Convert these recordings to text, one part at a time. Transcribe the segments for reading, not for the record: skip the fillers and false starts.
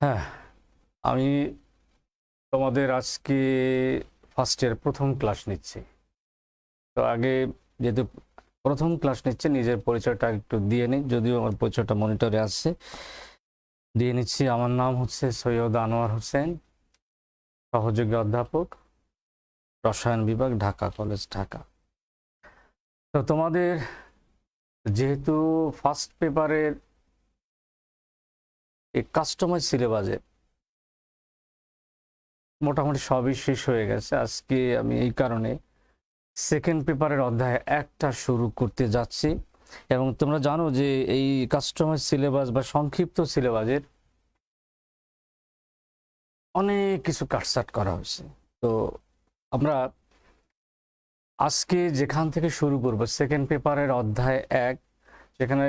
হ্যাঁ, আমি তোমাদের আজকে ফার্স্ট ইয়ার প্রথম ক্লাস নিচ্ছি। তো আগে যেহেতু প্রথম ক্লাস নিচ্ছে, নিজের পরিচয়টা একটু দিয়ে নিই, যদিও আমার পরিচয়টা মনিটরে আসছে। দিয়ে নিচ্ছি। আমার নাম হচ্ছে সৈয়দ আনোয়ার হোসেন, সহযোগী অধ্যাপক, রসায়ন বিভাগ, ঢাকা কলেজ, ঢাকা। তো তোমাদের যেহেতু ফার্স্ট পেপারের এই কাস্টমাইজ সিলেবাসে মোটামুটি সবই শেষ হয়ে গেছে, আজকে আমি এই কারণে সেকেন্ড পেপারের অধ্যায় একটা শুরু করতে যাচ্ছি। এবং তোমরা জানো যে এই কাস্টমাইজ সিলেবাস বা সংক্ষিপ্ত সিলেবাসের অনেক কিছু কাটছাট করা হয়েছে। তো আমরা আজকে যেখান থেকে শুরু করব, সেকেন্ড পেপারের অধ্যায় 1, যেখানে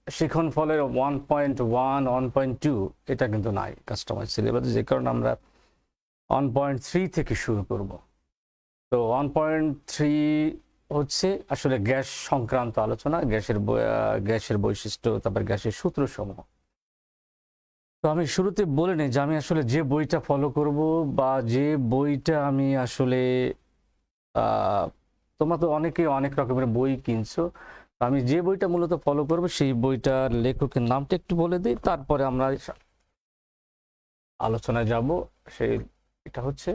শিখন ফলের 1.1 1.2 এটা কিন্তু নাই কাস্টমাইজ সিলেবাস, যে কারণে আমরা 1.3 থেকে শুরু করব। তো 1.3 হচ্ছে আসলে গ্যাস সংক্রান্ত আলোচনা, গ্যাসের বৈশিষ্ট্য, তারপর গ্যাসের সূত্রসমূহ। তো আমি শুরুতে বলে নিই যে আমি আসলে যে বইটা ফলো করব বা যে বইটা আমি আসলে তোমরা তো অনেকেই অনেক রকমের বই কিনছো, তো আমি যে বইটা মূলত ফলো করব সেই বইটার লেখকের নামটা একটু বলে দিই, তারপরে আমরা আলোচনায় যাব। সেই এটা হচ্ছে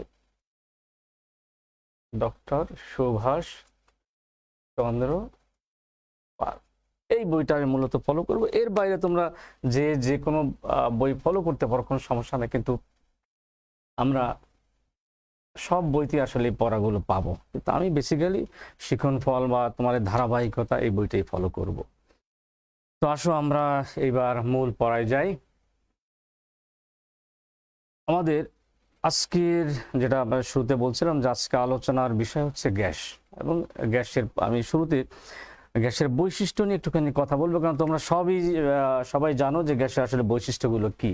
ডক্টর সুভাষ চন্দ্র পাল। এই বইটা আমি মূলত ফলো করব। এর বাইরে তোমরা যে যে কোনো বই ফলো করতে পারো, কোনো সমস্যা নেই, কিন্তু আমরা সব বইতে আসলে এই পড়াগুলো পাবো, কিন্তু আমি বেসিক্যালি শিখন ফল বা তোমার ধারাবাহিকতা এই বইটাই ফলো করব। তো আসো আমরা এইবার মূল পড়ায় যাই। আমাদের আজকের যেটা আমরা শুরুতে বলছিলাম যে আজকে আলোচনার বিষয় হচ্ছে গ্যাস, এবং গ্যাসের আমি শুরুতে গ্যাসের বৈশিষ্ট্য নিয়ে একটুখানি কথা বলবো, কারণ তোমরা সবাই জানো যে গ্যাসের আসলে বৈশিষ্ট্যগুলো কি।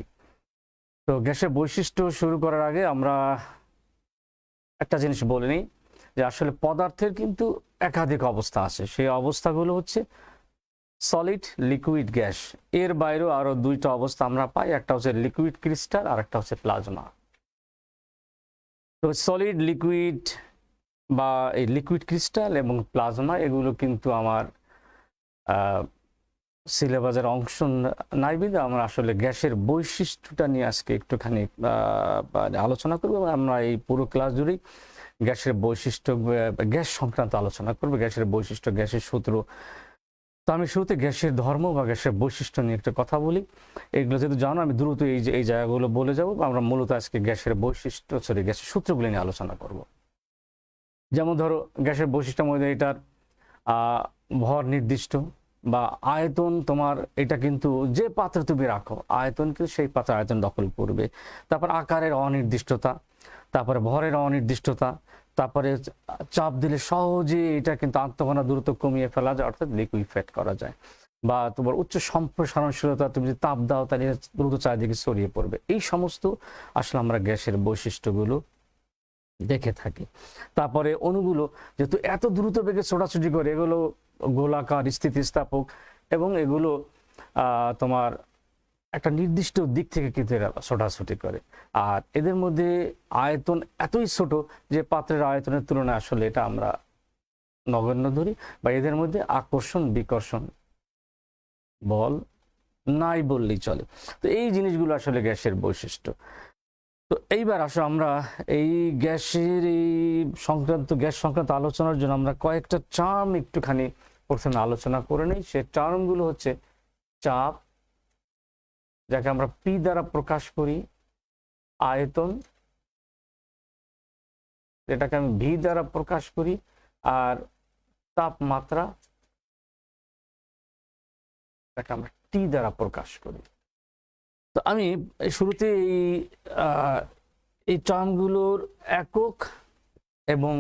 তো গ্যাসের বৈশিষ্ট্য শুরু করার আগে আমরা একটা জিনিস বলে নিই যে আসলে পদার্থের কিন্তু একাধিক অবস্থা আছে। সেই অবস্থাগুলো হচ্ছে সলিড, লিকুইড, গ্যাস। এর বাইরেও আরো দুইটা অবস্থা আমরা পাই, একটা হচ্ছে লিকুইড ক্রিস্টাল আর একটা হচ্ছে প্লাজমা। তো সলিড, লিকুইড বা এই লিকুইড ক্রিস্টাল এবং প্লাজমা এগুলো কিন্তু আমার সিলেবাসের অংশ নাই, বিধে আমরা আসলে গ্যাসের বৈশিষ্ট্যটা নিয়ে আজকে একটুখানি আলোচনা করবো। আমরা এই পুরো ক্লাস জুড়েই গ্যাসের বৈশিষ্ট্য, গ্যাস সংক্রান্ত আলোচনা করবো, গ্যাসের বৈশিষ্ট্য, গ্যাসের সূত্র। তো আমি শুরুতে গ্যাসের ধর্ম বা গ্যাসের বৈশিষ্ট্য নিয়ে একটা কথা বলি। এইগুলো যেহেতু জানো, আমি দ্রুত এই জায়গাগুলো বলে যাবো। আমরা মূলত আজকে গ্যাসের বৈশিষ্ট্য, গ্যাসের সূত্রগুলি নিয়ে আলোচনা করব। যেমন ধরো, গ্যাসের বৈশিষ্ট্যের মধ্যে এটার ভর নির্দিষ্ট বা আয়তন, তোমার এটা কিন্তু যে পাত্রে তুমি রাখো আয়তন কিন্তু সেই পাত্রের আয়তন দখল করবে। তারপর আকারের অনির্দিষ্টতা, তারপরে ভরের অনির্দিষ্টতা, তারপরে চাপ দিলে সহজে এটা কিন্তু আন্তঃকণা দ্রুত কমিয়ে ফেলা যায়, অর্থাৎ লিকুইফাইড করা যায়। বা তোমার উচ্চ সম্প্রসারণশীলতা, তুমি যদি তাপ দাও তাহলে দ্রুত চারিদিকে ছড়িয়ে পড়বে। এই সমস্ত আসলে আমরা গ্যাসের বৈশিষ্ট্যগুলো দেখে থাকি। তারপরে অণুগুলো যেহেতু এত দ্রুত বেগে ছোটাছুটি করে, এগুলো গোলাকার, স্থিতিস্থাপক, এবং এগুলো তোমার একটা নির্দিষ্ট দিক থেকে কিন্তু এরা ছোটাছুটি করে। আর এদের মধ্যে আয়তন এতই ছোট যে পাত্রের আয়তনের তুলনায় আসলে এটা আমরা নগণ্য ধরি, বা এদের মধ্যে আকর্ষণ বিকর্ষণ বল নাই বললেই চলে। তো এই জিনিসগুলো আসলে গ্যাসের বৈশিষ্ট্য। তো এইবার আসো আমরা এই গ্যাস সংক্রান্ত আলোচনার জন্য আমরা কয়েকটা টার্ম একটুখানি প্রথমে আলোচনা করে নিই। সে টার্মগুলো হচ্ছে চাপ, যাকে আমরা পি দ্বারা প্রকাশ করি; আয়তন, যেটাকে আমি ভি দ্বারা প্রকাশ করি; আর তাপমাত্রা, যাকে আমরা টি দ্বারা প্রকাশ করি। তো আমি শুরুতে এই টার্মগুলোর একক এবং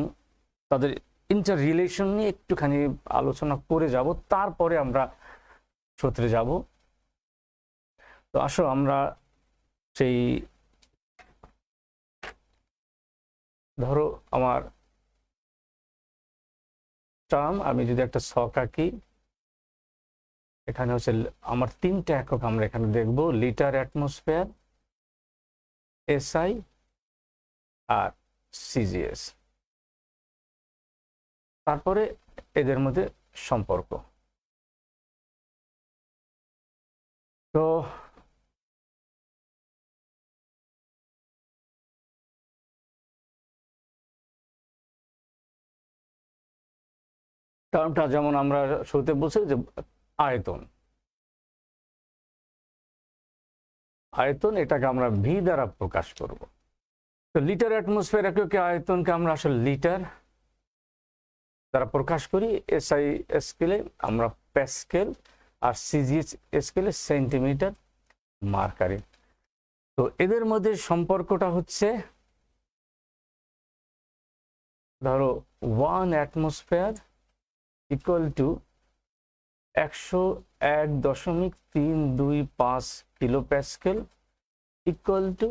তাদের ইন্টার রিলেশন নিয়ে একটুখানি আলোচনা করে যাব, তারপরে আমরা সূত্রে যাব। তো আসো আমরা সেই, ধরো আমার টার্ম, আমি যদি একটা ছক আঁকি, এখানে হচ্ছে আমার তিনটা একক আমরা এখানে দেখব: লিটার, অ্যাটমসফিয়ার, এসআই আর সিজিএস, তারপরে এদের মধ্যে সম্পর্ক। তো টার্মটা যেমন আমরা শুরুতে বলছি যে আয়তন, আয়তন এটাকে আমরা ভি দ্বারা প্রকাশ করব। তো লিটার অ্যাটমসফিয়ার এককে আয়তনকে আমরা আসলে লিটার দ্বারা প্রকাশ করি, এসআই স্কেলে আমরা প্যাসকেল আর সিজিএস স্কেলে সেন্টিমিটার মার্কারি। তো এদের মধ্যে সম্পর্কটা হচ্ছে, ধরো 1 atmosphere equal to 101.325 kilo Pascal equal to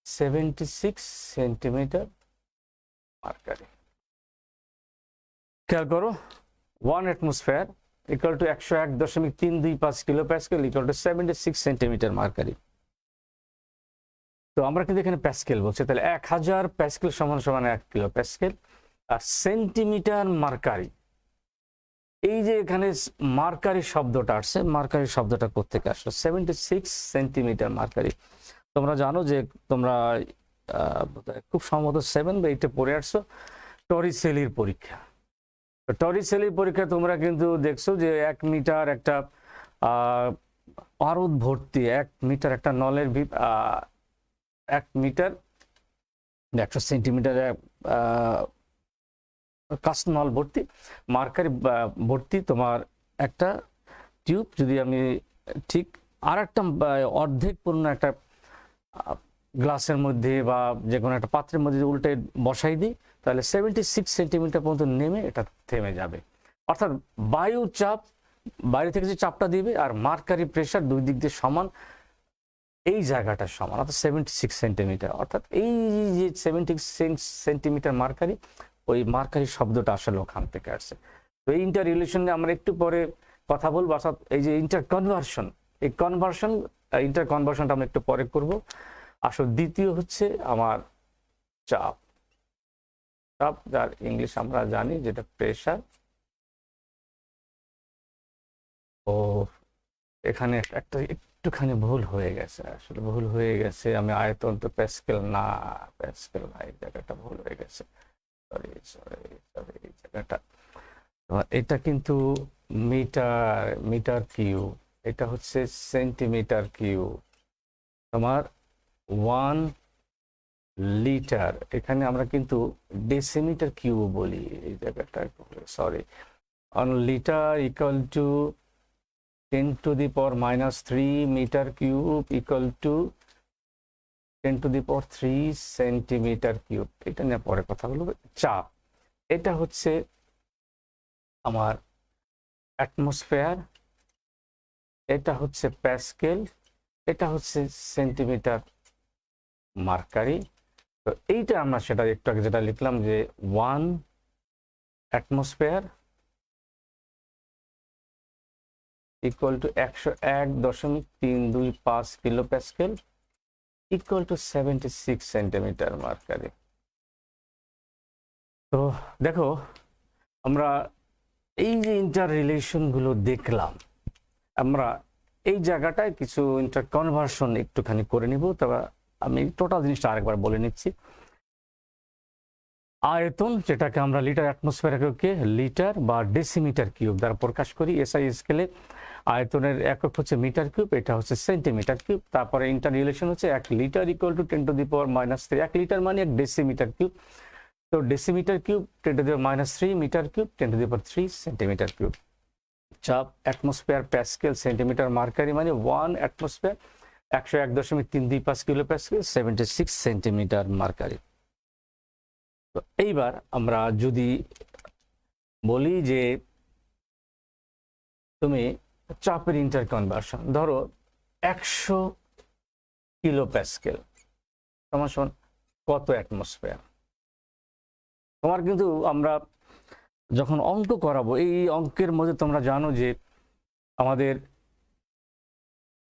76 centimetre mercury. খেয়াল করো, 1 atmosphere equal to 101.325 kilo Pascal equal to 76 centimetre mercury. তো আমরা কিন্তু এখানে প্যাসকেল বলছি, তাহলে 1000 প্যাসকেল সমান সমান 1 কিলো প্যাসকেল। আর সেন্টিমিটার মার্কারি, এই যে এখানে মার্কারি শব্দটা আসছে, মার্কারি শব্দটা কোত্থেকে আসলো? 76 সেন্টিমিটার মার্কারি। তোমরা জানো যে তোমরা খুব সম্ভবত 7 বা 8 পড়ে আসছো টরিসেলির পরীক্ষা। টরিসেলির পরীক্ষা তোমরা কিন্তু দেখছো যে 1 মিটার একটা পারদ ভর্তি, 1 মিটার একটা নলের 1 মিটার 100 সেন্টিমিটার কাস্ট নল ভর্তি, মার্কারি ভর্তি তোমার একটা টিউব, যদি আমি ঠিক আর একটা অর্ধেক পূর্ণ একটা গ্লাসের মধ্যে বা যে কোনো একটা পাত্রের মধ্যে উল্টে বসাই দিই, তাহলে 76 সেন্টিমিটার পর্যন্ত নেমে এটা থেমে যাবে। অর্থাৎ বায়ু চাপ বাইরে থেকে যে চাপটা দিবে আর মার্কারি প্রেশার দুই দিক দিয়ে সমান, এই জায়গাটা সমান, অর্থাৎ 76 সেন্টিমিটার। অর্থাৎ এই যে 76 সেন্টিমিটার মার্কারি, ওই মার্কারি শব্দটা আসলে ওখান থেকে আসছে। তো এই ইন্টার রিলেশন নিয়ে আমরা একটু পরে কথা বলবো। অর্থাৎ এই যে ইন্টার কনভার্সন, এই ইন্টার কনভার্সনটা আমরা একটু পরে করব। আসলে দ্বিতীয় হচ্ছে আমার চাপ, চাপ যার ইংলিশ আমরা জানি যেটা প্রেশার। ও এখানে একটা একটুখানি ভুল হয়ে গেছে, আসলে ভুল হয়ে গেছে। আমি আয়তন তো প্যাসকেল না, প্যাসকেল না, এই জায়গাটা ভুল হয়ে গেছে, সরি সরি সরি, এই জায়গাটা। এটা কিন্তু মিটার, মিটার কিউব, এটা হচ্ছে সেন্টিমিটার কিউব। তোমার 1 লিটার, এখানে আমরা কিন্তু ডেসিমিটার কিউব বলি, এই জায়গাটা sorry. 1 litre equal to 10 to the power minus 3 meter cube equal to 10 to the power 3 centimetre cube. এটা নিয়ে পরে কথা বলবো। চাপ, এটা হচ্ছে আমার অ্যাটমসফিয়ার, এটা হচ্ছে প্যাসকেল, এটা হচ্ছে সেন্টিমিটার মার্কারি। তো এইটা আমরা সেটা একটু আগে যেটা লিখলাম যে 1 atmosphere equal to 101.325 kilo Pascal equal to 76 centimetre mercury. তো দেখো, আমরা এই যে ইন্টার রিলেশন গুলো দেখলাম, আমরা এই জায়গাটায় কিছু ইন্টার কনভার্সন একটুখানি করে নিব। তবে আমি টোটাল জিনিসটা আরেকবার বলে নিচ্ছি। আয়তন, যেটাকে আমরা লিটার অ্যাটমসফিয়ার এককে লিটার বা ডেসিমিটার কিউব দ্বারা প্রকাশ করি, এসআই স্কেলে আয়তনের একক হচ্ছে মিটার কিউব, এটা হচ্ছে সেন্টিমিটার কিউব। তারপরে ইন্টার রিলেশন হচ্ছে 1 litre equal to 10 to the power minus 3, 1 litre মানে 1 ডেসিমিটার কিউব। তো decimetre cube 10 to the power minus 3, metre cube 10 to the power 3 centimetre cube. চাপ, অ্যাটমসফিয়ার প্যাসকেল সেন্টিমিটার মার্কারি মানে 1 atmosphere 101.325 kilo pascal 76 centimetre mercury. তো এইবার আমরা যদি বলি যে তুমি চাপের ইন্টার কনভার্সন, ধরো 100 কিলো প্যাসকেল সমান সমান কত অ্যাটমসফিয়ার। তোমার কিন্তু আমরা যখন অঙ্ক করাবো, এই অঙ্কের মধ্যে তোমরা জানো যে আমাদের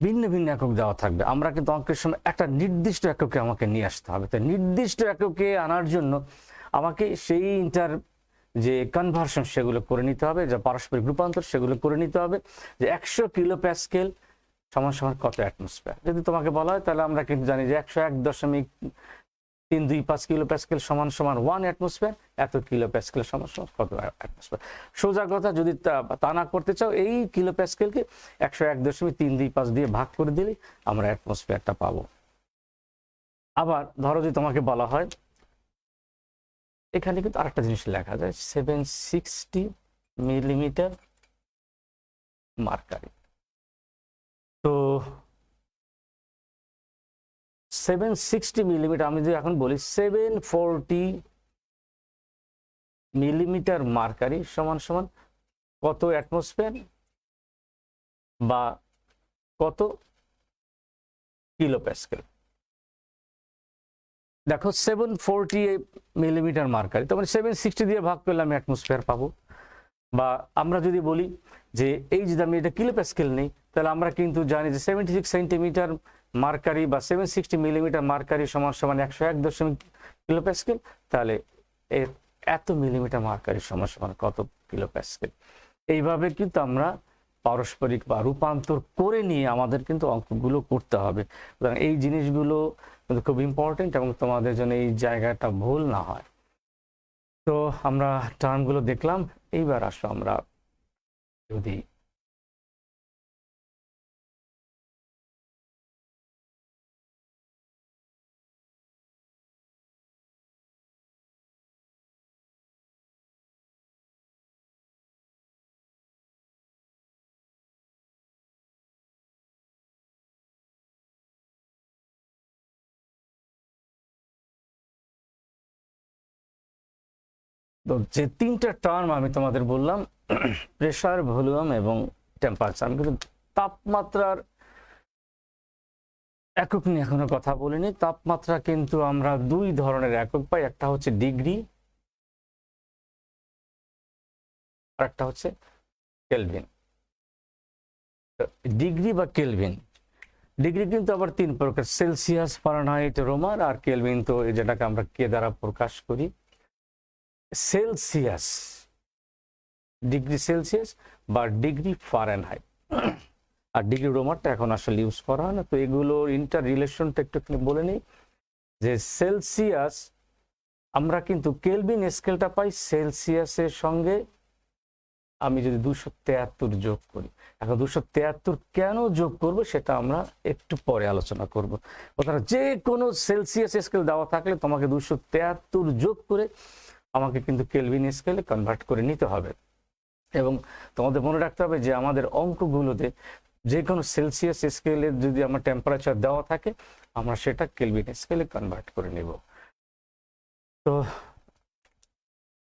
ভিন্ন ভিন্ন একক দেওয়া থাকবে। আমরা কিন্তু অঙ্কের সময় একটা নির্দিষ্ট এককে আমাকে নিয়ে আসতে হবে। তাই নির্দিষ্ট এককে আনার জন্য আমাকে সেই যে কনভার্সন সেগুলো করে নিতে হবে, যে পারস্পরিক রূপান্তর সেগুলো করে নিতে হবে, যে 100 কিলো প্যাসকেল সমান সমান কত অ্যাটমসফিয়ার। যদি তোমাকে বলা হয় তাহলে আমরা কিন্তু জানি যে 101.325 কিলো প্যাসকেল সমান সমান 1 অ্যাটমসফিয়ার, এত কিলো প্যাসকেল সমান সমান কত অ্যাটমসফিয়ার। সোজা কথা, যদি তা না করতে চাও এই কিলো প্যাসকেলকে 101.325 দিয়ে ভাগ করে দিলে আমরা অ্যাটমসফিয়ারটা পাবো। আবার ধরো যদি তোমাকে বলা হয়, এখানে কিন্তু আরেকটা জিনিস লেখা যায় 760 মিলিমিটার মার্কারি। তো 760 মিলিমিটার, আমি যদি এখন বলি 740 মিলিমিটার মার্কারি সমান সমান কত অ্যাটমসফিয়ার বা কত কিলো প্যাসকেল। দেখো 740 মিলিমিটার মার্কারি, তার মানে 760 দিয়ে ভাগ করলে আমি অ্যাটমসফিয়ার পাবো। বা আমরা যদি বলি যে এই যদি আমি এটা কিলো প্যাসকেল নেই, তাহলে আমরা কিন্তু জানি যে 76 সেন্টিমিটার মার্কারি বা 760 মিলিমিটার মার্কারি সমান সমান 101 কিলো প্যাসকেল। তাহলে এত মিলিমিটার মার্কারি সমান সমান কত কিলো প্যাসকেল। এইভাবে কিন্তু আমরা পারস্পরিক বা রূপান্তর করে নিয়ে আমাদের কিন্তু অঙ্কগুলো করতে হবে। এই জিনিসগুলো কিন্তু খুব ইম্পর্টেন্ট এবং তোমাদের জন্য এই জায়গাটা ভুল না হয়। তো আমরা টার্মগুলো দেখলাম। এইবার আসো আমরা যদি তো যে তিনটা টার্ম আমি তোমাদের বললাম, প্রেসার, ভলিউম এবং টেম্পারেচার, আমি কিন্তু তাপমাত্রার একক নিয়ে এখনো কথা বলিনি। তাপমাত্রা কিন্তু আমরা দুই ধরনের একক পাই, একটা হচ্ছে ডিগ্রি আর একটা হচ্ছে কেলভিন। ডিগ্রি বা কেলভিন, ডিগ্রি কিন্তু আবার তিন প্রকার, সেলসিয়াস, ফারেনহাইট, রোমান, আর কেলভিন তো যেটাকে আমরা কে দ্বারা প্রকাশ করি, সেলসিয়াস, ডিগ্রি সেলসিয়াস বা ডিগ্রি ফারেনহাইট। আর ডিগ্রি রোমানটা এখন আসলে ইউজ করা হয় না। তো এগুলোর ইন্টার রিলেশনটা একটুখানি বলে নিই, যে সেলসিয়াস আমরা কিন্তু কেলভিন স্কেলটা পাই সেলসিয়াসের সঙ্গে আমি যদি 273 যোগ করি। এখন 273 কেন যোগ করব সেটা আমরা একটু পরে আলোচনা করব। অর্থাৎ যে কোনো সেলসিয়াস স্কেল দেওয়া থাকলে তোমাকে 273 যোগ করে আমাকে কিন্তু কেলভিন স্কেলে কনভার্ট করে নিতে হবে। এবং তোমাদের মনে রাখতে হবে যে আমাদের অঙ্কগুলোতে যে কোনো সেলসিয়াস স্কেলে যদি আমার টেম্পারেচার দেওয়া থাকে, আমরা সেটা কেলভিন স্কেলে কনভার্ট করে নেব। তো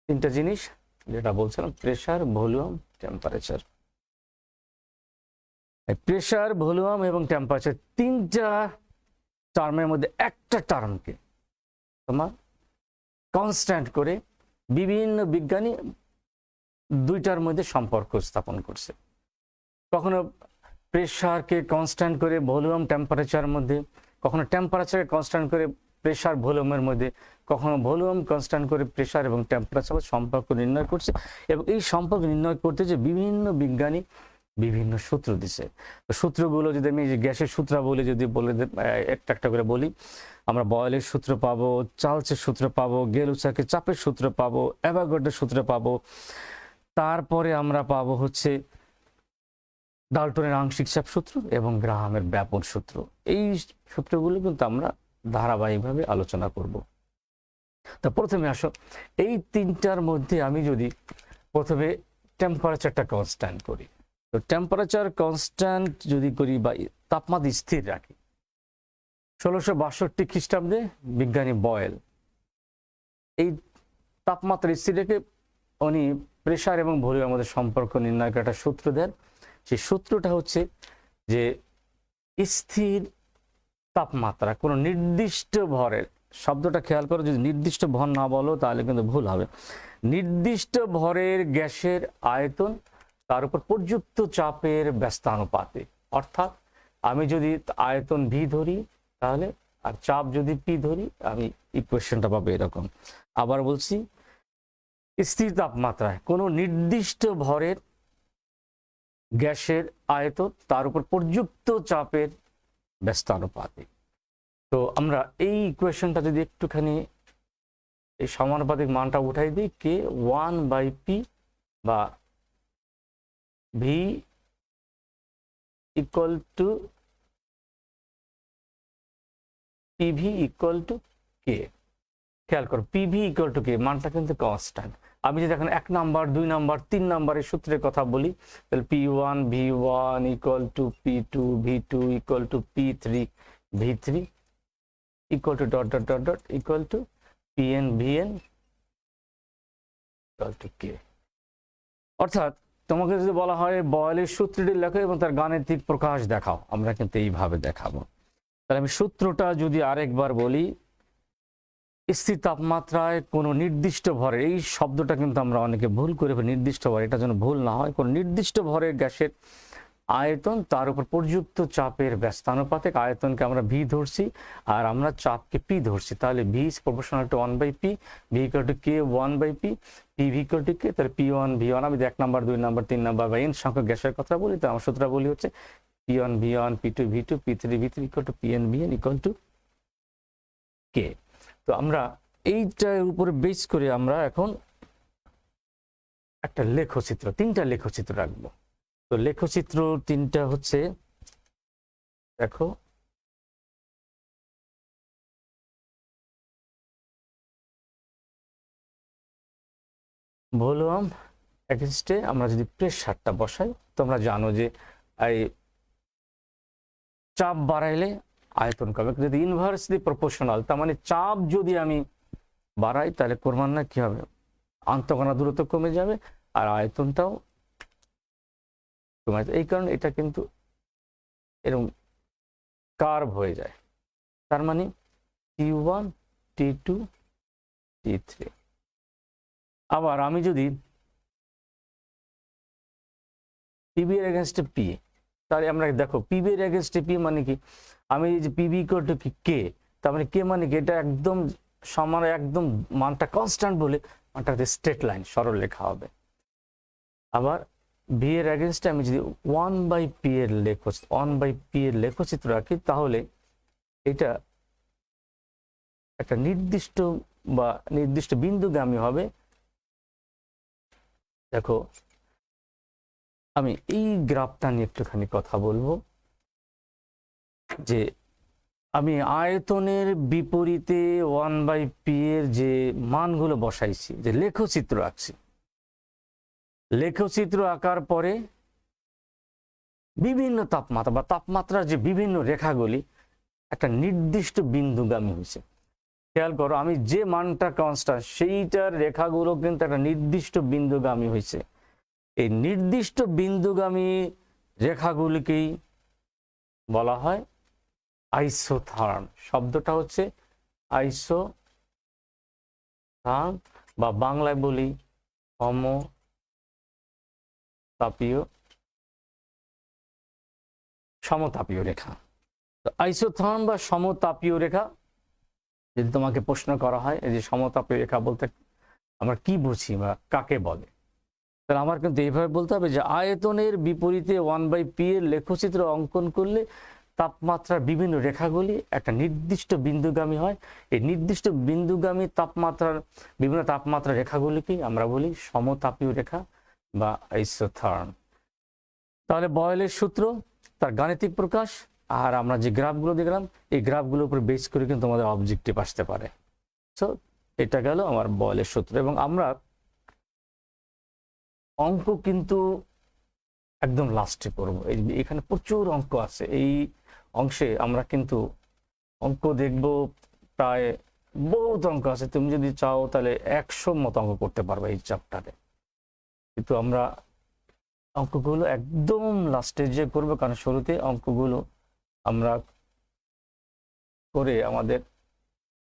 তিনটা জিনিস যেটা বলছিলাম, pressure, volume, temperature. Pressure, volume এবং টেম্পারেচার তিনটা টার্মের মধ্যে একটা টার্মকে তোমার কনস্ট্যান্ট করে বিভিন্ন বিজ্ঞানী দুইটার মধ্যে সম্পর্ক স্থাপন করছে। কখনো প্রেসারকে কনস্ট্যান্ট করে ভলিউম টেম্পারেচার মধ্যে, কখনো টেম্পারেচারকে কনস্ট্যান্ট করে প্রেসার ভলিউমের মধ্যে, কখনো ভলিউম কনস্ট্যান্ট করে প্রেসার এবং টেম্পারেচার সম্পর্ক নির্ণয় করছে। এবং এই সম্পর্ক নির্ণয় করতে যে বিভিন্ন বিজ্ঞানী বিভিন্ন সূত্র দিছে। সূত্রগুলো যদি আমি গ্যাসের সূত্র বলে যদি বলে একটা একটা করে বলি, আমরা বয়েলের সূত্র পাবো, চার্লসের সূত্র পাবো, গেলুসাকে চাপের সূত্র পাবো, অ্যাভোগাড্রোর সূত্র পাবো, তারপরে আমরা পাবো হচ্ছে ডাল্টনের আংশিক চাপ সূত্র এবং গ্রাহামের ব্যাপন সূত্র। এই সূত্রগুলো কিন্তু আমরা ধারাবাহিকভাবে আলোচনা করব। তা প্রথমে আসো, এই তিনটার মধ্যে আমি যদি প্রথমে টেম্পারেচারটা কনস্ট্যান্ট করি, তো টেম্পারেচার কনস্ট্যান্ট যদি করি বা তাপমাত্রা স্থির রাখি, 1662 খ্রিস্টাব্দে বিজ্ঞানী বয়েল এই তাপমাত্রা স্থির রেখে উনি প্রেসার এবং ভলিউমের মধ্যে সম্পর্ক নির্ণয় করে একটা সূত্র দেন। সেই সূত্রটা হচ্ছে যে স্থির তাপমাত্রা কোনো নির্দিষ্ট ভরের, শব্দটা খেয়াল করো, যদি নির্দিষ্ট ভর না বলো তাহলে কিন্তু ভুল হবে, নির্দিষ্ট ভরের গ্যাসের আয়তন তার উপর প্রযুক্ত চাপের ব্যস্তানুপাতে, অর্থাৎ আমি যদি আয়তন ভি ধরি তাহলে, আর চাপ যদি পি ধরি, আমি ইকুয়েশনটা পাবো এরকম। আবার বলছি, স্থির তাপমাত্রায় কোনো নির্দিষ্ট ভরের গ্যাসের আয়তন তার উপর প্রযুক্ত চাপের ব্যস্তানুপাতিক। তো আমরা এই ইকুয়েশনটা যদি একটুখানি এই সমানুপাতিক মানটা উঠাই দিই, কে 1/p বা V equal to PV equal to K. খেয়াল করো, পিভি ইকুয়াল টু কে মানটা কিন্তু কনস্ট্যান্ট। আমি যদি এখন 1 নাম্বার 2 নাম্বার 3 নাম্বারের সূত্রের কথা বলি, তাহলে P1 V1 equal to P2 V2 equal to P3 V3 equal to dot dot dot dot equal to Pn Vn equal to K. অর্থাৎ তোমাকে যদি বলা হয় বয়েলের সূত্রটি লেখো এবং তার গাণিতিক প্রকাশ দেখাও, আমরা কিন্তু এইভাবে দেখাবো। তাহলে আমি সূত্রটা যদি আরেকবার বলি, স্থির তাপমাত্রায় কোনো নির্দিষ্ট ভরে, এই শব্দটা কিন্তু আমরা অনেকে ভুল করে ফেলি, নির্দিষ্ট ভর, এটা যেন ভুল না হয়। কোনো নির্দিষ্ট ভরের গ্যাসের আয়তন তার উপর প্রযুক্ত চাপের ব্যস্তানুপাতিক, আয়তনকে আমরা ভি ধরছি আর আমরা চাপকে পি ধরছি, তাহলে V is proportional to 1/p, V equal to K 1/p, P V equal to K. তাহলে P1 V1, আমি 1 নাম্বার 2 নাম্বার 3 নাম্বার বা n সংখ্যক গ্যাসের কথা বলি, তো আমার সূত্র বলি হচ্ছে P1 V1 P2 V2 P3 V3 equal to Pn Vn equal to K. তো আমরা এইটার উপরে বেস করে আমরা এখন একটা লেখচিত্র, 3টা লেখচিত্র রাখবো। তো লেখচিত্র 3টা হচ্ছে, দেখো ভলিউম এগেইনস্টে আমরা যদি প্রেসারটা বসাই, তোমরা জানো যে এই চাপ বাড়াইলে আয়তন কমে, যদি ইনভার্সলি প্রপোর্শনাল, তার মানে চাপ যদি আমি বাড়াই তাহলে ক্রমান্বয়ে কি হবে, আন্তঃকণা দূরত্ব কমে যাবে আর আয়তনটাও কমে যাবে। এই কারণে এটা কিন্তু এরকম কার্ভ হয়ে যায়। তার মানে T1 T2 T3। আবার আমি যদি পিবি এর এগেনস্টে পি, তাহলে আমরা দেখো পিবি এর এগেনস্টে পি মানে কি, আমি যে পিবি ইকুয়াল টু কে, তার মানে কে মানে কি, এটা একদম সমান, একদম মানটা কনস্ট্যান্ট বলে মানটা স্ট্রেট লাইন, সরল লেখা হবে। আবার ভি এর এগেনস্টে আমি যদি 1/p এর 1/p এর লেখচিত্র রাখি, তাহলে এটা একটা নির্দিষ্ট বা নির্দিষ্ট বিন্দুগামী হবে। দেখো আমি এই গ্রাফটা নিয়ে একটুখানি কথা বলবো, যে আমি আয়তনের বিপরীতে 1/p এর যে মানগুলো বসাইছি, যে লেখচিত্র আঁকছি, লেখচিত্র আঁকার পরে বিভিন্ন তাপমাত্রা বা তাপমাত্রার যে বিভিন্ন রেখাগুলি একটা নির্দিষ্ট বিন্দুগামী হয়েছে। খেয়াল করো, আমি যে মানটা কনস্ট্যান্ট সেইটার রেখাগুলো কিন্তু একটা নির্দিষ্ট বিন্দুগামী হয়েছে। এই নির্দিষ্ট বিন্দুগামী রেখাগুলিকেই বলা হয় আইসোথার্ম। শব্দটা হচ্ছে আইসোথার্ম, বা বাংলায় বলি সমতাপীয় রেখা। তো আইসোথার্ম বা সমতাপীয় রেখা যদি তোমাকে প্রশ্ন করা হয়, এই যে সমতাপীয় রেখা বলতে আমরা কি বুঝি বা কাকে বলে, তাহলে আমার কিন্তু এইভাবে বলতে হবে যে আয়তনের বিপরীতে 1/p এর লেখচিত্র অঙ্কন করলে তাপমাত্রার বিভিন্ন রেখাগুলি একটা নির্দিষ্ট বিন্দুগামী হয়। এই নির্দিষ্ট বিন্দুগামী তাপমাত্রার বিভিন্ন তাপমাত্রার রেখাগুলিকে আমরা বলি সমতাপীয় রেখা বা আইসোথার্ম। তাহলে বয়েলের সূত্র, তার গাণিতিক প্রকাশ, আর আমরা যে গ্রাফগুলো দেখলাম, এই গ্রাফগুলোর উপর বেস করে কিন্তু আমাদের অবজেক্টিভ আসতে পারে। সো এটা গেল আমার বয়েলের সূত্র। এবং আমরা অঙ্ক কিন্তু একদম লাস্টে করব, এখানে প্রচুর অঙ্ক আছে। এই অংশে আমরা কিন্তু অঙ্ক দেখব, প্রায় বহুত অঙ্ক আছে। তুমি যদি চাও তাহলে 100 মতো অঙ্ক করতে পারবে এই চ্যাপ্টারে, কিন্তু আমরা অঙ্কগুলো একদম লাস্টে যে করবো, কারণ শুরুতে অঙ্কগুলো আমরা করে আমাদের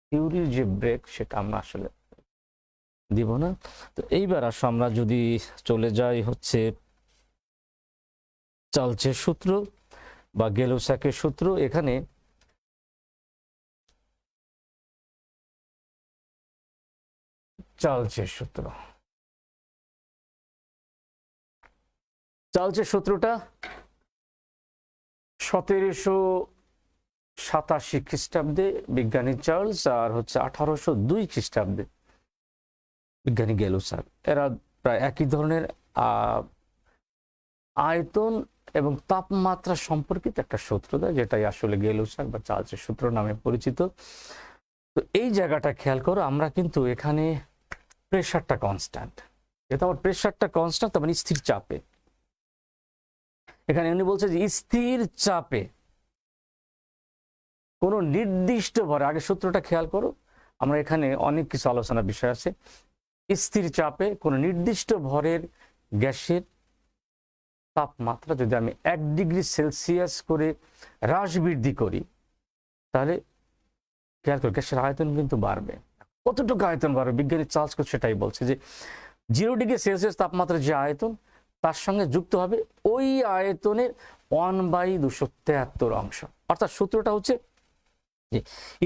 থিওরির যে ব্রেক সেটা আমরা আসলে দিব না। তো এইবার আসো আমরা যদি চলে যাই হচ্ছে চার্লসের সূত্র। বা গেলোসাকের সূত্র। এখানে চার্লসের সূত্র, চার্লসের সূত্রটা 1787 খ্রিস্টাব্দে বিজ্ঞানী চার্লস, আর হচ্ছে 1802 খ্রিস্টাব্দে বিজ্ঞানী গেলোসাক। এরা প্রায় একই ধরনের আয়তন এবং তাপমাত্রা সম্পর্কিত একটা সূত্র দেয়, যেটাই আসলে গেলোসাক বা চার্লসের সূত্র নামে পরিচিত। তো এই জায়গাটা খেয়াল করো, আমরা কিন্তু এখানে প্রেশারটা কনস্ট্যান্ট, যেহেতু আমার প্রেশারটা কনস্ট্যান্ট তার মানে স্থির চাপে। এখানে উনি বলছে যে স্থির চাপে কোনো নির্দিষ্ট ভরে, আগে সূত্রটা খেয়াল করো, আমরা এখানে অনেক কিছু আলোচনার বিষয় আছে। স্থির চাপে কোনো নির্দিষ্ট ভরের গ্যাসের তাপমাত্রা যদি আমি 1 ডিগ্রি সেলসিয়াস করে হ্রাস বৃদ্ধি করি, তাহলে খেয়াল করি গ্যাসের আয়তন কিন্তু বাড়বে। কতটুকু আয়তন বাড়বে? বিজ্ঞানী চার্লস সেটাই বলছে যে 0 ডিগ্রি সেলসিয়াস তাপমাত্রার যে আয়তন, তার সঙ্গে যুক্ত হবে ওই আয়তনের 1/273 অংশ। অর্থাৎ সূত্রটা হচ্ছে যে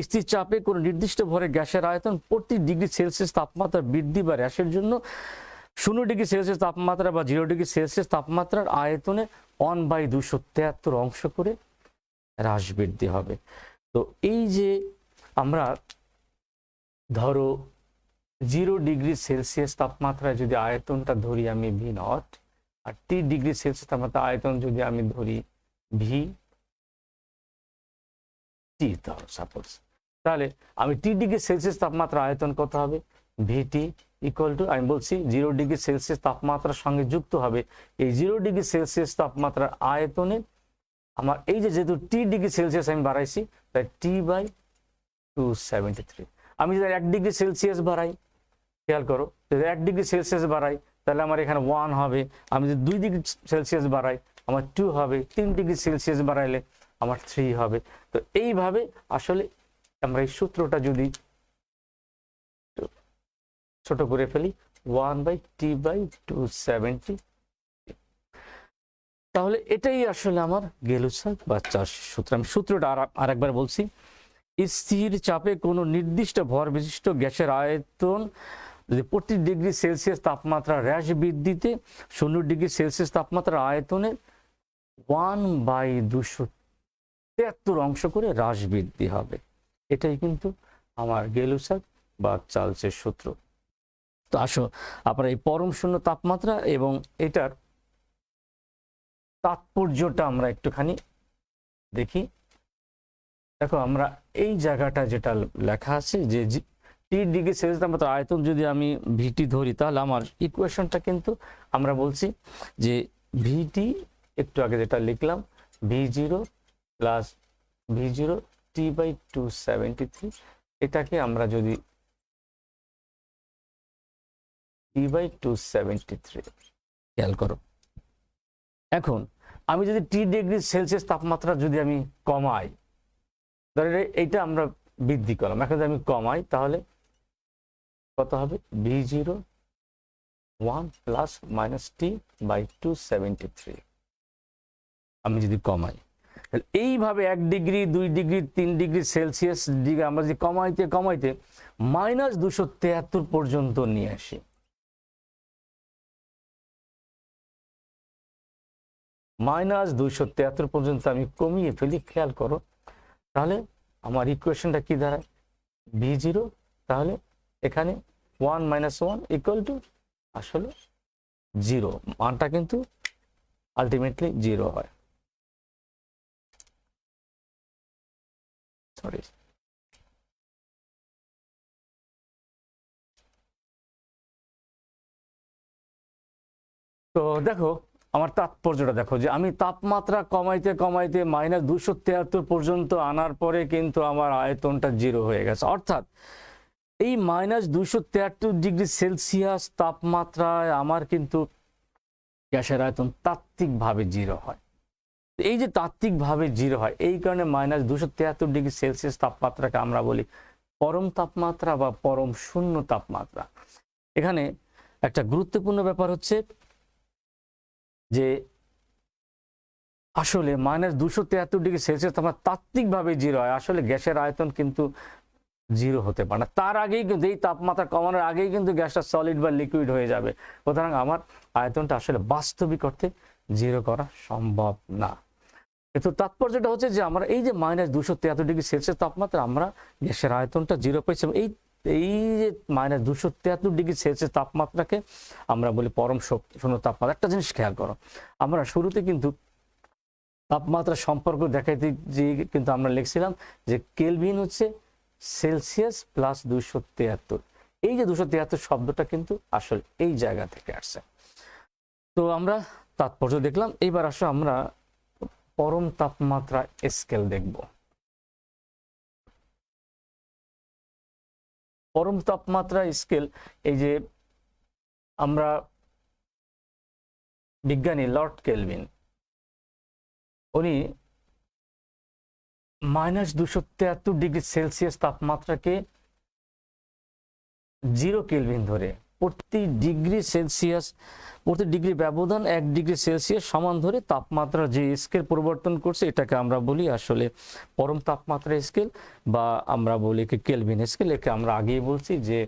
স্থির চাপে কোনো নির্দিষ্ট ভরে গ্যাসের আয়তন প্রতি ডিগ্রি সেলসিয়াস তাপমাত্রা বৃদ্ধি বা হ্রাসের জন্য 0 ডিগ্রি সেলসিয়াস তাপমাত্রা বা 0 ডিগ্রি সেলসিয়াস তাপমাত্রার আয়তনে 1/273 অংশ করে হ্রাস বৃদ্ধি হবে। তো এই যে আমরা ধরো 0 ডিগ্রি সেলসিয়াস তাপমাত্রায় যদি আয়তনটা ধরি আমি ভি নট, আর 3 ডিগ্রি সেলসিয়াস তাপমাত্রা আয়তন যদি আমি ধরি ভি টি, সাপোজ, তাহলে আমি 3 ডিগ্রি সেলসিয়াস তাপমাত্রা আয়তন কত হবে? ভিটি ইকুয়াল টু, আমি বলছি 0 ডিগ্রি সেলসিয়াস তাপমাত্রার সঙ্গে যুক্ত হবে এই 0 ডিগ্রি সেলসিয়াস তাপমাত্রার আয়তনে আমার এই যে যেহেতু টি ডিগ্রি সেলসিয়াস আমি বাড়াইছি, তাই T/273। আমি যদি 1 ডিগ্রি সেলসিয়াস বাড়াই, খেয়াল করো, যদি 1 ডিগ্রি সেলসিয়াস বাড়াই তাহলে আমার এখানে 1 হবে। আমি যদি 2 ডিগ্রি সেলসিয়াস বাড়াই আমার 2 হবে। 3 ডিগ্রি সেলসিয়াস বাড়াইলে আমার 3 হবে। তো এইভাবে আসলে আমরা এই সূত্রটা যদি ছোট করে ফেলি 1/T/270, তাহলে এটাই আসলে আমার গেলোসাক বা চার্লসের সূত্র। আমি সূত্রটা আরেকবার বলছি। স্থির চাপে কোনো নির্দিষ্ট ভর বিশিষ্ট গ্যাসের আয়তন যদি প্রতি ডিগ্রি সেলসিয়াস তাপমাত্রা হ্রাস বৃদ্ধিতে 0 ডিগ্রি সেলসিয়াস তাপমাত্রার আয়তনে 1/273 অংশ করে হ্রাস বৃদ্ধি হবে। এটাই কিন্তু আমার গেলোসাক বা চার্লসের সূত্র। তো আসো আপনার এই পরম শূন্য তাপমাত্রা এবং এটার তাৎপর্যটা আমরা একটুখানি দেখি। দেখো, আমরা এই জায়গাটা যেটা লেখা আছে যে 3 ডিগ্রি সেলসিয়াস তাপমাত্রা আয়তন যদি আমি ভিটি ধরি, তাহলে আমার ইকুয়েশনটা কিন্তু আমরা বলছি যে ভিটি, একটু আগে যেটা লিখলাম, V0 প্লাস V0 T/273, এটাকে আমরা যদি T/273 খেয়াল করো। এখন আমি যদি 3 ডিগ্রি সেলসিয়াস তাপমাত্রা যদি আমি কমাই, ধরে এইটা আমরা বৃদ্ধি করলাম, এখন যদি আমি কমাই তাহলে কত হবে? V0 1 প্লাস মাইনাস T/273 আমি যদি কমাই, তাহলে এইভাবে 1 degree 2 degree 3 degree Celsius degree আমরা যদি কমাইতে কমাইতে -273 পর্যন্ত নিয়ে আসি, -273 পর্যন্ত আমি কমিয়ে ফেলি, খেয়াল করো, তাহলে আমার ইকুয়েশনটা কি দাঁড়ায়? V0, তাহলে এখানে 1 - 1 ইকুয়াল টু আসলে 0, মানটা কিন্তু আলটিমেটলি 0 হয়। সরি, তো দেখো আমার তাৎপর্যটা দেখো যে আমি তাপমাত্রা কমাইতে কমাইতে -273 পর্যন্ত আনার পরে কিন্তু আমার আয়তনটা 0 হয়ে গেছে। অর্থাৎ এই -273 ডিগ্রি সেলসিয়াস তাপমাত্রায় আমার কিন্তু গ্যাসের আয়তন তাত্ত্বিকভাবে 0 হয়। এই যে তাত্ত্বিকভাবে 0 হয়, এই কারণে -273 ডিগ্রি সেলসিয়াস তাপমাত্রাকে আমরা বলি পরম তাপমাত্রা বা পরম শূন্য তাপমাত্রা। এখানে একটা গুরুত্বপূর্ণ ব্যাপার হচ্ছে যে আসলে -273°C তাপমাত্রা তাত্ত্বিকভাবে জিরো হয়, আসলে গ্যাসের আয়তন কিন্তু জিরো হতে পারে না। তার আগেই কিন্তু এই তাপমাত্রা কমানোর আগেই কিন্তু গ্যাসটা সলিড বা লিকুইড হয়ে যাবে। সুতরাং আমার আয়তনটা আসলে বাস্তবিক অর্থে জিরো করা সম্ভব না। কিন্তু তাৎপর্যটা হচ্ছে যে আমরা এই যে -273°C তাপমাত্রা আমরা গ্যাসের আয়তনটা জিরো পেয়েছি। এই এই যে -273°C তাপমাত্রাকে আমরা বলি পরম শূন্য তাপমাত্রা। একটা জিনিস খেয়াল করো, আমরা শুরুতে কিন্তু তাপমাত্রা সম্পর্ক দেখাইতে যে কিন্তু আমরা লিখছিলাম যে কেলভিন হচ্ছে সেলসিয়াস প্লাস 273। এই যে 273 শব্দটা কিন্তু আসলে এই জায়গা থেকে আসছে। তো আমরা তাৎপর্য দেখলাম, এইবার আসো আমরা পরম তাপমাত্রা স্কেল দেখব। পরম তাপমাত্রা স্কেল, এই যে আমরা বিজ্ঞানী লর্ড কেলভিন উনি -273°C তাপমাত্রাকে 0 কেলভিন ধরে প্রতি ডিগ্রি ব্যবধান 1°C সমান ধরে তাপমাত্রা যে স্কেল পরিবর্তন করছে এটাকে আমরা বলি আসলে পরম তাপমাত্রা স্কেল, বা আমরা বলি কেলভিন স্কেল। একে আমরা আগেই বলছি যে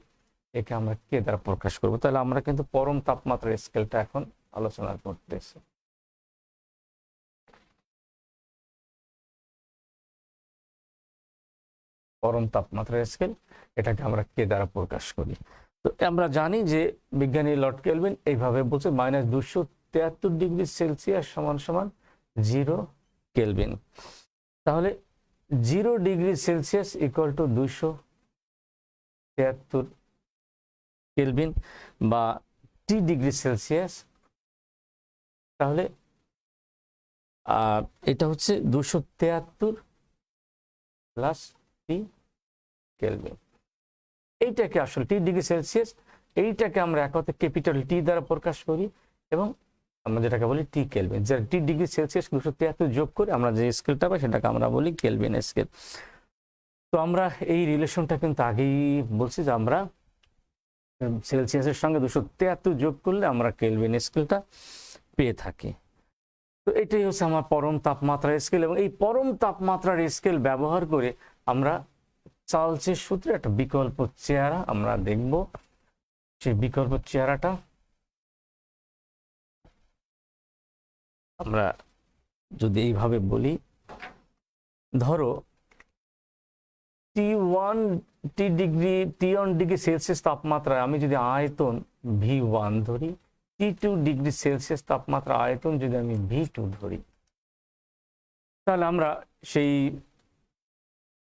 একে আমরা কে দ্বারা প্রকাশ করব। তাহলে আমরা কিন্তু পরম তাপমাত্রা স্কেলটা এখন আলোচনা করতেছি। পরম তাপমাত্রা স্কেল, এটাকে আমরা কে দ্বারা প্রকাশ করি। তো আমরা জানি যে বিজ্ঞানী লর্ড কেলভিন এইভাবে বলছে -273°C সমান সমান 0 কেলভিন। তাহলে 0°C ইকুয়াল টু 273 কেলভিন বা T°C। তাহলে এটা হচ্ছে 273 প্লাস T কেলভিন। এইটাকে আসলে T°C, এইটাকে আমরা এক কথায় ক্যাপিটাল টি দ্বারা প্রকাশ করি এবং আমরা যেটাকে বলি টি কেলভিন। যে T°C 273 যোগ করে আমরা যে স্কেলটা পাই সেটাকে আমরা বলি কেলভিন স্কেল। তো আমরা এই রিলেশনটা কিন্তু আগেই বলছি যে আমরা সেলসিয়াসের সঙ্গে 273 যোগ করলে আমরা কেলভিন স্কেলটা পেয়ে থাকি। তো এটাই হচ্ছে আমার পরম তাপমাত্রার স্কেল, এবং এই পরম তাপমাত্রার স্কেল ব্যবহার করে আমরা চার্লসের সূত্রে একটা বিকল্প চেহারা আমরা দেখব। সেই বিকল্প চেহারাটা আমরা যদি এইভাবে বলি, ধরো T1°C তাপমাত্রায় আমি যদি আয়তন V1 ধরি, T2°C তাপমাত্রা আয়তন যদি আমি V2 ধরি, তাহলে আমরা সেই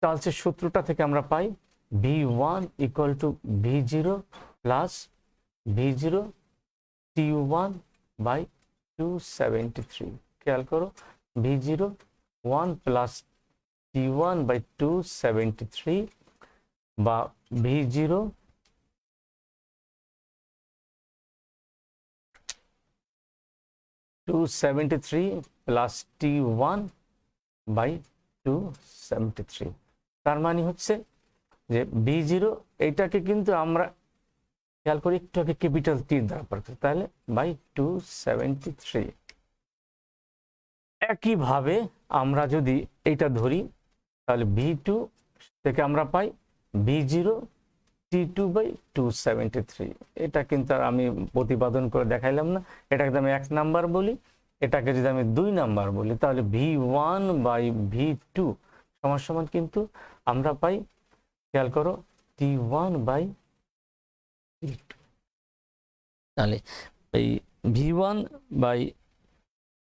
চার্লসের সূত্রটা থেকে আমরা পাই V1 equal to V0 plus V0 T1 by 273। খেয়াল করো, V0 1 প্লাস T1 বাই 273 বা V0 273 প্লাস T1 বাই 273। তার মানে হচ্ছে যে V0 এইটাকে কিন্তু আমরা খেয়াল করি একটু আগে ক্যাপিটাল টি দ্বারা প্রকাশ, তাহলে বাই 273। একইভাবে আমরা যদি এইটা ধরি তাহলে V2 থেকে আমরা পাই V0 T2 বাই 273। এটা কিন্তু আর আমি প্রতিপাদন করে দেখাইলাম না, এটাকে আমি 1 নাম্বার বলি, এটাকে যদি আমি 2 নাম্বার বলি তাহলে V1 বাই V2 সমান সমান কিন্তু আমরা পাই, খেয়াল করো, T1 বাই T2। তাহলে এই V1 বাই,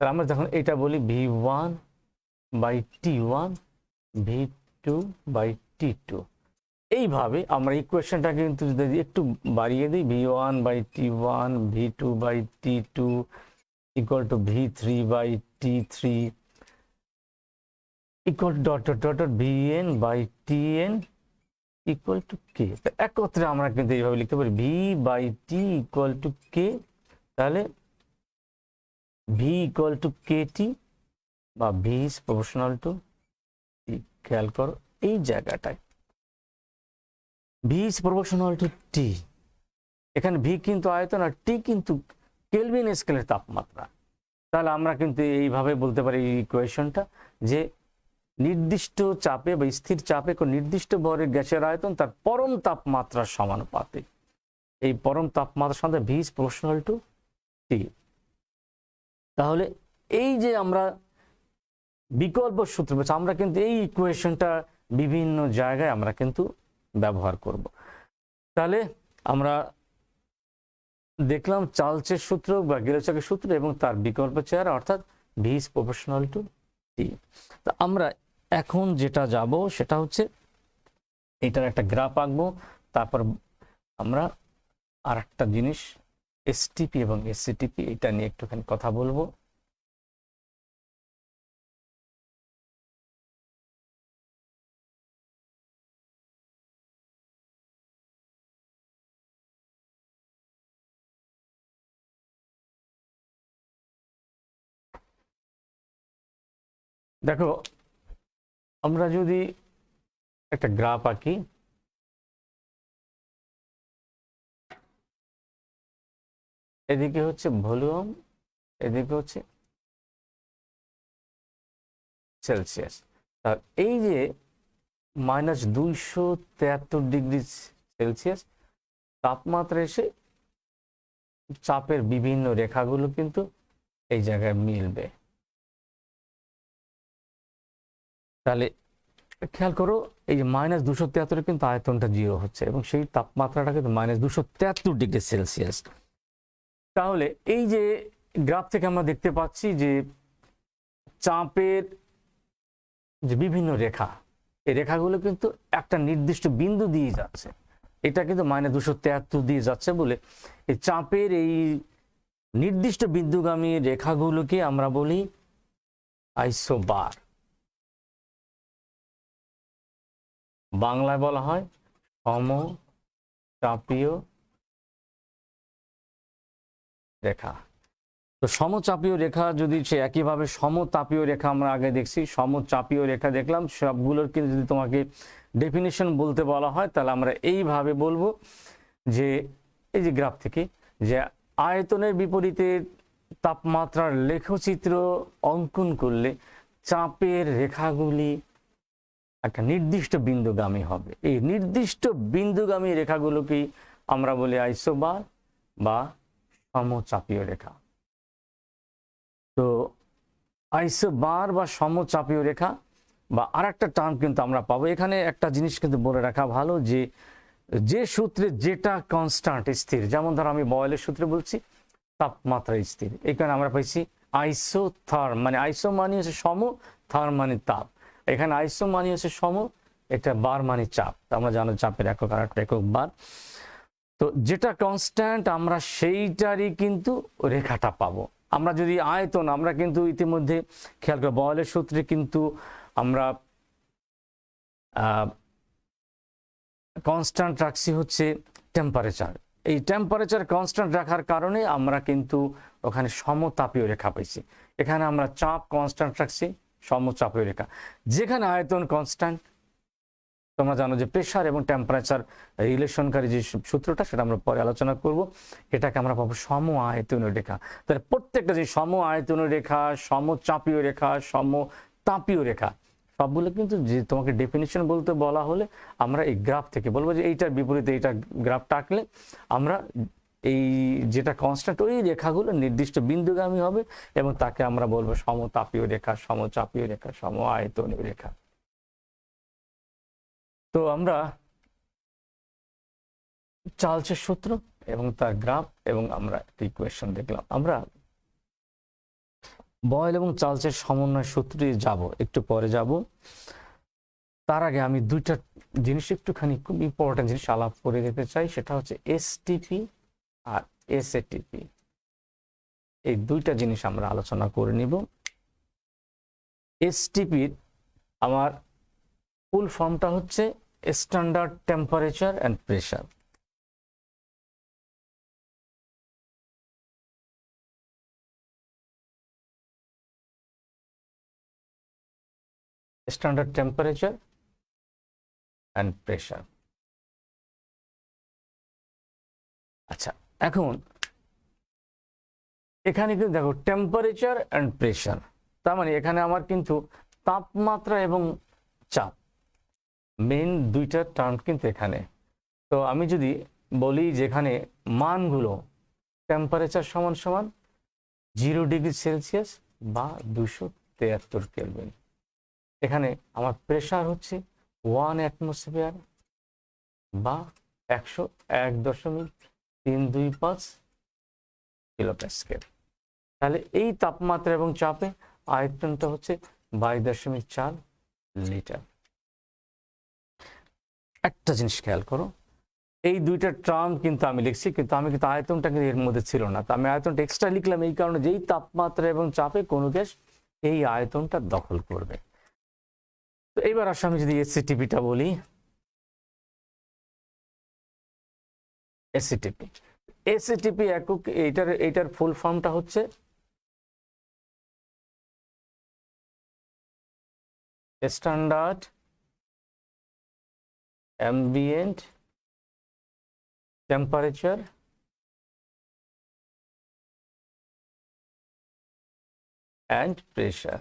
আমরা যখন এটা বলি V1 by T1 V2 by T2, এইভাবে আমরা ইকুয়েশনটা কিন্তু যদি একটু বাড়িয়ে দিই, V1 by T1 V2 by T2 equal to V3 by T3 equal dot dot dot dot Vn by Tn equal to K। একত্রে আমরা কিন্তু এইভাবে লিখতে পারি V by T equal to K। তাহলে V ইকুয়াল টু KT বা V is proportional to T। খেয়াল করো এই জায়গাটায় V is proportional to T, এখানে V কিন্তু আয়তন আর T কিন্তু কেলভিন স্কেলের তাপমাত্রা। তাহলে আমরা কিন্তু এইভাবে বলতে পারি এই ইকুয়েশনটা যে নির্দিষ্ট চাপে বা স্থির চাপে কোন নির্দিষ্ট ভরের গ্যাসের আয়তন তার পরম তাপমাত্রার সমানুপাতিক। এই পরম তাপমাত্রার সাথে V is proportional to T। তাহলে এই যে আমরা বিকল্প সূত্র বলছি, আমরা কিন্তু এই ইকুয়েশনটা বিভিন্ন জায়গায় আমরা কিন্তু ব্যবহার করব। তাহলে আমরা দেখলাম চার্লসের সূত্র বা গেলচাকের সূত্র এবং তার বিকল্প চেহারা, অর্থাৎ V is proportional to T। তো আমরা এখন যেটা যাব সেটা হচ্ছে এটার একটা গ্রাফ আঁকবো, তারপর আমরা আর একটা জিনিস এসটিপি এবং এসসিটিপি এটা নিয়ে একটুখানি কথা বলবো। দেখো, আমরা যদি একটা গ্রাফ আঁকি, এদিকে হচ্ছে ভলিউম, এদিকে হচ্ছে সেলসিয়াস। আর এই যে -273°C তাপমাত্রা এসে চাপের বিভিন্ন রেখাগুলো কিন্তু এই জায়গায় মিলবে। তাহলে খেয়াল করো, এই যে -273 কিন্তু আয়তনটা 0 হচ্ছে এবং সেই তাপমাত্রাটা কিন্তু -273°C। তাহলে এই যে গ্রাফ থেকে আমরা দেখতে পাচ্ছি যে চাপের যে বিভিন্ন রেখা, এই রেখাগুলো কিন্তু একটা নির্দিষ্ট বিন্দু দিয়ে যাচ্ছে। এটা কিন্তু -273 দিয়ে যাচ্ছে বলে এই চাপের এই নির্দিষ্ট বিন্দুগামী রেখাগুলোকে আমরা বলি আইসোবার। বাংলায় বলা হয় সমচাপীয় রেখা। তো সমচাপীয় রেখা যদি সে একইভাবে সমতাপীয় রেখা আমরা আগে দেখছি, সমচাপীয় রেখা দেখলাম, সবগুলোর কিন্তু যদি তোমাকে ডেফিনিশন বলতে বলা হয় তাহলে আমরা এইভাবে বলবো যে এই যে গ্রাফ থেকে যে আয়তনের বিপরীতে তাপমাত্রার লেখচিত্র অঙ্কন করলে চাপের রেখাগুলি একটা নির্দিষ্ট বিন্দুগামী হবে। এই নির্দিষ্ট বিন্দুগামী রেখাগুলোকেই আমরা বলি আইসোবার বা সমচাপীয় রেখা। তো আইসোবার বা সমচাপীয় রেখা বা আরেকটা টার্ম কিন্তু আমরা পাবো। এখানে একটা জিনিস কিন্তু বলে রাখা ভালো যে যে সূত্রে যেটা কনস্ট্যান্ট স্থির, যেমন ধর আমি বয়েলের সূত্রে বলছি তাপমাত্রা স্থির, এখানে আমরা পাইছি আইসোথার্ম, মানে আইসো মানে হচ্ছে সম, থার্ম মানে তাপ। এখানে আইসো মানে হচ্ছে সম, এটা বার মানে চাপ। আমরা জানো চাপের একক আর একটা একক বার। তো যেটা কনস্ট্যান্ট আমরা সেইটারই কিন্তু রেখাটা পাবো। আমরা যদি আয়তন, আমরা কিন্তু ইতিমধ্যে খেয়াল করে বয়েলের সূত্রে কিন্তু আমরা কনস্ট্যান্ট রাখছি হচ্ছে টেম্পারেচার। এই টেম্পারেচার কনস্ট্যান্ট রাখার কারণে আমরা কিন্তু ওখানে সমতাপীয় রেখা পাইছি। এখানে আমরা চাপ কনস্ট্যান্ট রাখছি, সমচাপীয় রেখা। যেখানে আয়তন কনস্ট্যান্ট, তোমরা জানো যে প্রেশার এবং টেম্পারেচার রিলেশনকারী যে সূত্রটা সেটা আমরা পরে আলোচনা করব, এটাকে আমরা পাবো সম আয়তনীয় রেখা। তাহলে প্রত্যেকটা যে সম আয়তনীয় রেখা, সমচাপীয় রেখা, সমতাপীয় রেখা, সবগুলো কিন্তু যে তোমাকে ডেফিনিশন বলতে বলা হলে আমরা এই গ্রাফ থেকে বলবো যে এইটার বিপরীতে এইটা গ্রাফটা আঁকলে আমরা এই যেটা কনস্ট্যান্ট ওই রেখাগুলো নির্দিষ্ট বিন্দুগামী হবে এবং তাকে আমরা বলবো সমতাপীয় রেখা, সমচাপীয় রেখা, সম আয়তনীয় রেখা। তো আমরা চার্লসের সূত্র এবং তার গ্রাফ এবং আমরা ইকুয়েশন দেখলাম। আমরা বয়েল এবং চার্লসের সমন্বয় সূত্রে যাব, একটু পরে যাব। তার আগে আমি দুইটা জিনিস একটুখানি খুব ইম্পর্টেন্ট জিনিস আলাপ করে দিতে চাই, সেটা হচ্ছে এসটিপি আর এসএটিপি। এই দুইটা জিনিস আমরা আলোচনা করে নিব। এসটিপির আমার ফুল ফর্মটা হচ্ছে standard temperature and pressure. Standard temperature and pressure. আচ্ছা, এখন এখানে কিন্তু দেখো টেম্পারেচার অ্যান্ড প্রেশার, তার মানে এখানে আমার কিন্তু তাপমাত্রা এবং চাপ মেইন দুইটা টার্ম কিন্তু এখানে। তো আমি যদি বলি যেখানে মানগুলো টেম্পারেচার সমান সমান 0°C বা 273 কেলভিন, এখানে আমার প্রেশার হচ্ছে 1 অ্যাটমসফিয়ার বা 101.325 কিলোপ্যাসকেল। তাহলে এই তাপমাত্রা এবং চাপে আয়তনটা হচ্ছে 22.4 লিটার। একটা জিনিস খেয়াল করো, এই দুইটা টার্ম কিন্তু আমি লিখছি, কিন্তু আমি কিন্তু আয়তনটা কিন্তু এর মধ্যে ছিল না। তো আমি আয়তনটা এক্সট্রা লিখলাম এই কারণে, যেই তাপমাত্রা এবং চাপে কোনো গ্যাস এই আয়তনটা দখল করবে। তো এইবার আসলে আমি যদি এসসিটিপিটা বলি, এসসিটিপি একক, এইটার ফুল ফর্মটা হচ্ছে standard ambient temperature and pressure.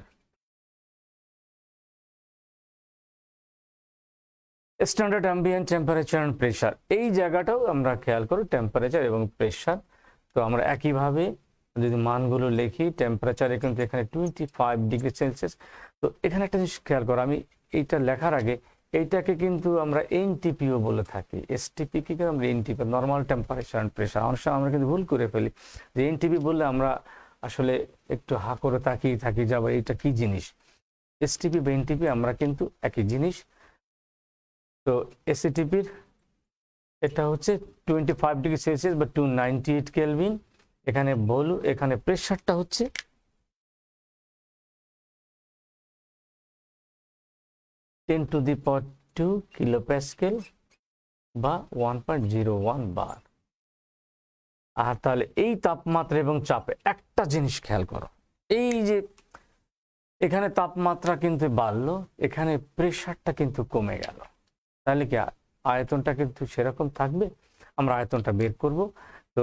Standard ambient temperature and pressure, এই জায়গাটাও আমরা খেয়াল করি টেম্পারেচার এবং প্রেশার। তো আমরা একইভাবে যদি মানগুলো লিখি, টেম্পারেচার কিন্তু এখানে 25°C। তো এখানে একটা জিনিস খেয়াল করো, আমি এইটা লেখার আগে এইটাকে কিন্তু আমরা এনটিপিও বলে থাকি। এসটিপি কি করে আমরা NTP, normal temperature and pressure. অনেক সময় আমরা কিন্তু ভুল করে ফেলি, যে এনটিপি বললে আমরা আসলে একটু হা করে তাকিয়ে থাকি যে আবার এইটা কি জিনিস। এসটিপি বা এনটিপি আমরা কিন্তু একই জিনিস। তো এসটিপির এটা হচ্ছে 25°C বা 298 কেলভিন। এখানে বলু, এখানে প্রেশারটা হচ্ছে 10⁻²² কিলোপ্যাসকেল বা 1.01 বার। আর তাহলে এই তাপমাত্রা এবং চাপে একটা জিনিস খেয়াল করো, এই যে এখানে তাপমাত্রা কিন্তু বাড়লো, এখানে প্রেশারটা কিন্তু কমে গেল, তাহলে কি আয়তনটা কিন্তু সেরকম থাকবে? আমরা আয়তনটা বের করব। তো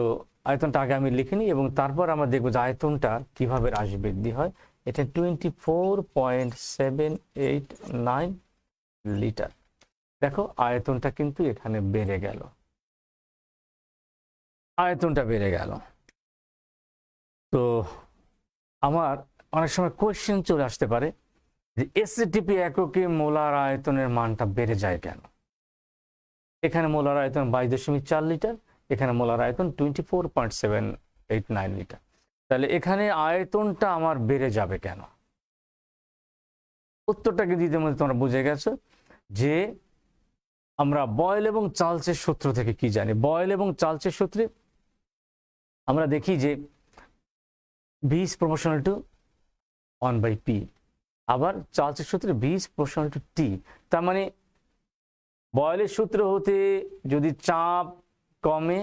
আয়তনটা আগে আমি লিখে নিই এবং তারপর আমরা দেখবো যে আয়তনটা কিভাবে হ্রাস বৃদ্ধি হয়। এটা 24.789 লিটার। দেখো আয়তনটা কিন্তু এখানে বেড়ে গেল, আয়তনটা বেড়ে গেল। তো আমার অনেক সময় কোয়েশ্চেন চলে আসতে পারে যে এসটিপি এককে মোলার আয়তনের মানটা বেড়ে যায় কেন? এখানে মোলার আয়তন 22.4 লিটার, এখানে মোলার আয়তন 24.789 লিটার। তাহলে এখানে আয়তনটা আমার বেড়ে যাবে কেন? উত্তরটাকে দিতে মধ্যে তোমরা বুঝে গেছো যে আমরা বয়েল এবং চার্লসের সূত্র থেকে কি জানি। বয়েল এবং চার্লসের সূত্রে আমরা দেখি যে V is proportional to 1/P, আবার চার্লসের সূত্রে V is proportional to T। তার মানে বয়েলের সূত্র হতে যদি চাপ কমে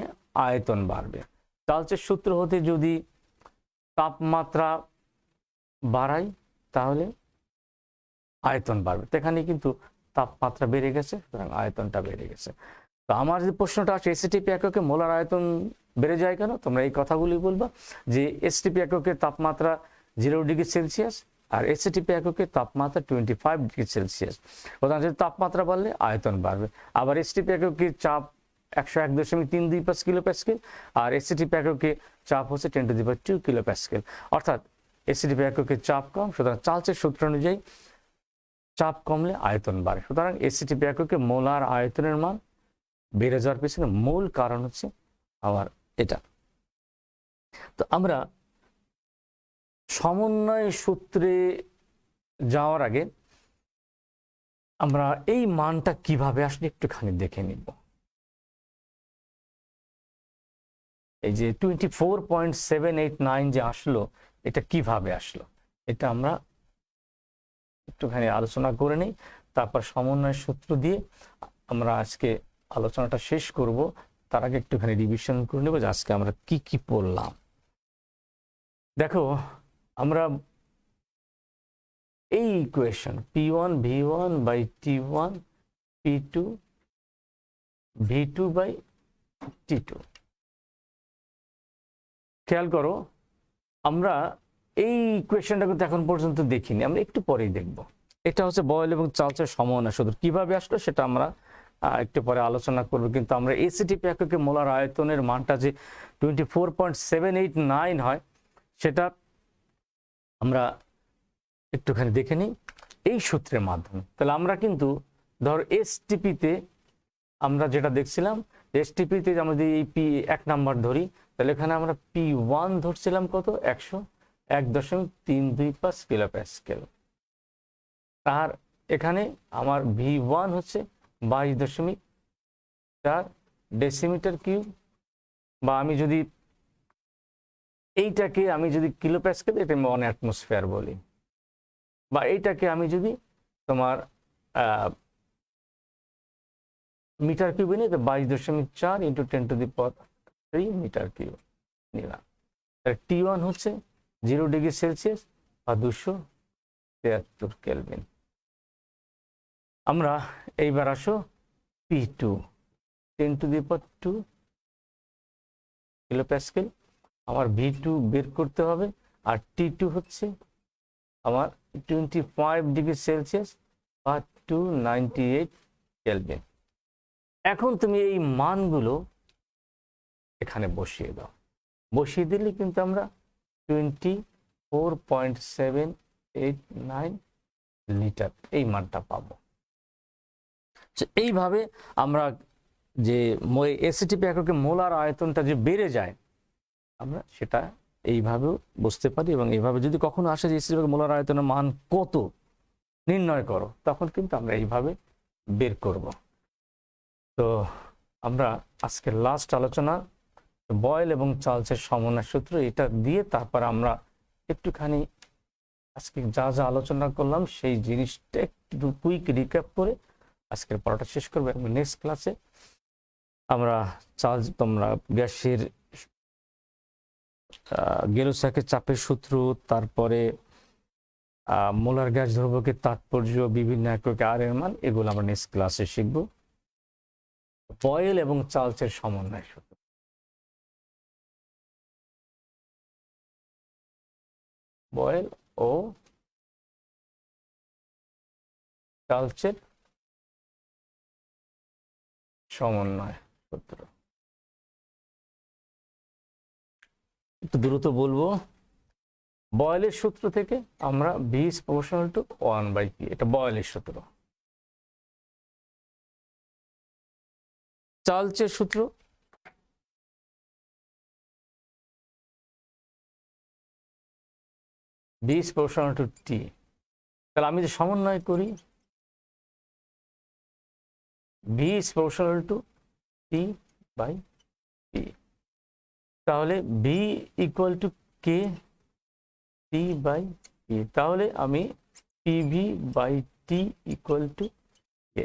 আয়তন বাড়বে, চার্লসের সূত্র হতে যদি তাপমাত্রা বাড়াই তাহলে আয়তন বাড়বে। এখানে কিন্তু তাপমাত্রা বেড়ে গেছে, সুতরাং আয়তনটা বেড়ে গেছে। তো আমার যে প্রশ্নটা আছে এসটিপি এককে মোলার আয়তন বেড়ে যায় কেন, তোমরা এই কথাগুলি বলবা যে এসটিপি এককের তাপমাত্রা 0°C আর এসটিপি এককের তাপমাত্রা 25°C। প্রধানত তাপমাত্রা বাড়লে আয়তন বাড়বে। আবার এসটিপি এককের চাপ 101.325 কিলোপ্যাসকেল আর এসটিপি এককের চাপ হচ্ছে 10⁻²² কিলোপ্যাসকেল। অর্থাৎ এসটিপি এককের চাপ কম, সুতরাং চার্লসের সূত্র অনুযায়ী চাপ কমলে আয়তন বাড়ে। সুতরাং এসটিপি এককে মোলার আয়তনের মান বেড়ে যাওয়ার পিছনে মূল কারণ হচ্ছে আবার এটা। তো আমরা সমন্বয় সূত্রে যাওয়ার আগে আমরা এই মানটা কিভাবে আসলে একটুখানি দেখে নিব। এই যে 24.789 যে আসলো, এটা কিভাবে আসলো এটা আমরা একটুখানি আলোচনা করে নিই, তারপর সমন্বয় সূত্র দিয়ে আমরা আজকে আলোচনাটা শেষ করব। তার আগে একটুখানি রিভিশন করে নেব যে আজকে আমরা কি কি পড়লাম। দেখো আমরা এই equation P1 V1 by T1 P2 V2 by T2, খেয়াল করো আমরা এই কোয়েশ্চেনটা কিন্তু এখন পর্যন্ত দেখিনি, আমরা একটু পরেই দেখব। এটা হচ্ছে বয়েল এবং চার্লসের সমন্বয় সূত্র। কিভাবে আসলো সেটা আমরা একটু পরে আলোচনা করব। কিন্তু আমরা এসিটিপি এককে মোলার আয়তনের মানটা যে 24.789 হয় সেটা আমরা একটুখানি দেখে নিই এই সূত্রের মাধ্যমে। তাহলে আমরা কিন্তু ধর এসটিপিতে আমরা যেটা দেখছিলাম, এসটিপিতে আমরা যদি এই পি 1 নাম্বার ধরি, তাহলে এখানে আমরা P1 ধরছিলাম কত, 101.325 কিলো প্যাসকেল। আর এখানে আমার V1 হচ্ছে 22.4 ডেসিমিটার কিউব, বা আমি যদি এইটাকে আমি যদি কিলো প্যাসকেল, এটা আমি 1 অ্যাটমসফিয়ার বলি, বা এইটাকে আমি যদি তোমার মিটার কিউবে নিই, তো 22.4 ইন্টু 10⁻³ মিটার কিউব নিলাম। T1 হচ্ছে 0 ডিগ্রি সেলসিয়াস বা 273 কেলভিন। আমরা এইবার আসো P2 10⁻² কিলো প্যাসকেল, আমার V2 বের করতে হবে। আর T2 হচ্ছে আমার 25 ডিগ্রি সেলসিয়াস বা 298 কেলভিন। এখন তুমি এই মানগুলো এখানে বসিয়ে দাও, বসিয়ে দিলে কিন্তু আমরা 24.789 লিটার এই মানটা পাবো। এইভাবে আমরা যে এসিটিপি এককে মোলার আয়তনটা যে বেড়ে যায়, আমরা সেটা এইভাবেও বুঝতে পারি। এবং এইভাবে যদি কখনো আসে যে এসিটিপি মোলার আয়তনের মান কত নির্ণয় করো, তখন কিন্তু আমরা এইভাবে বের করব। তো আমরা আজকের লাস্ট আলোচনা বয়েল এবং চার্লসের সমন্বয় সূত্র, এটা দিয়ে তারপর আমরা একটুখানি আজকে যা যা আলোচনা করলাম সেই জিনিসটা একটু কুইক রিক্যাপ করে আজকের পড়াটা শেষ করবো। এবং নেক্সট ক্লাসে আমরা তোমরা গ্যাসের গেলোসাকের চাপের সূত্র, তারপরে মোলার গ্যাস ধ্রুবকের তাৎপর্য, বিভিন্ন এককে আর এর মান, এগুলো আমরা নেক্সট ক্লাসে শিখব। বয়েল এবং চার্লসের সমন্বয় সূত্র, বয়েল ও চার্লসের সমন্বয় সূত্র। একটু দ্রুত বলবো। বয়েলের সূত্র থেকে আমরা V is proportional to 1/P, এটা বয়েলের সূত্র। চার্লসের সূত্র V is proportional to T। তাহলে আমি যে সমন্বয় করি V is proportional to T/P, তাহলে V equal to K T/P, তাহলে আমি PV/T equal to K।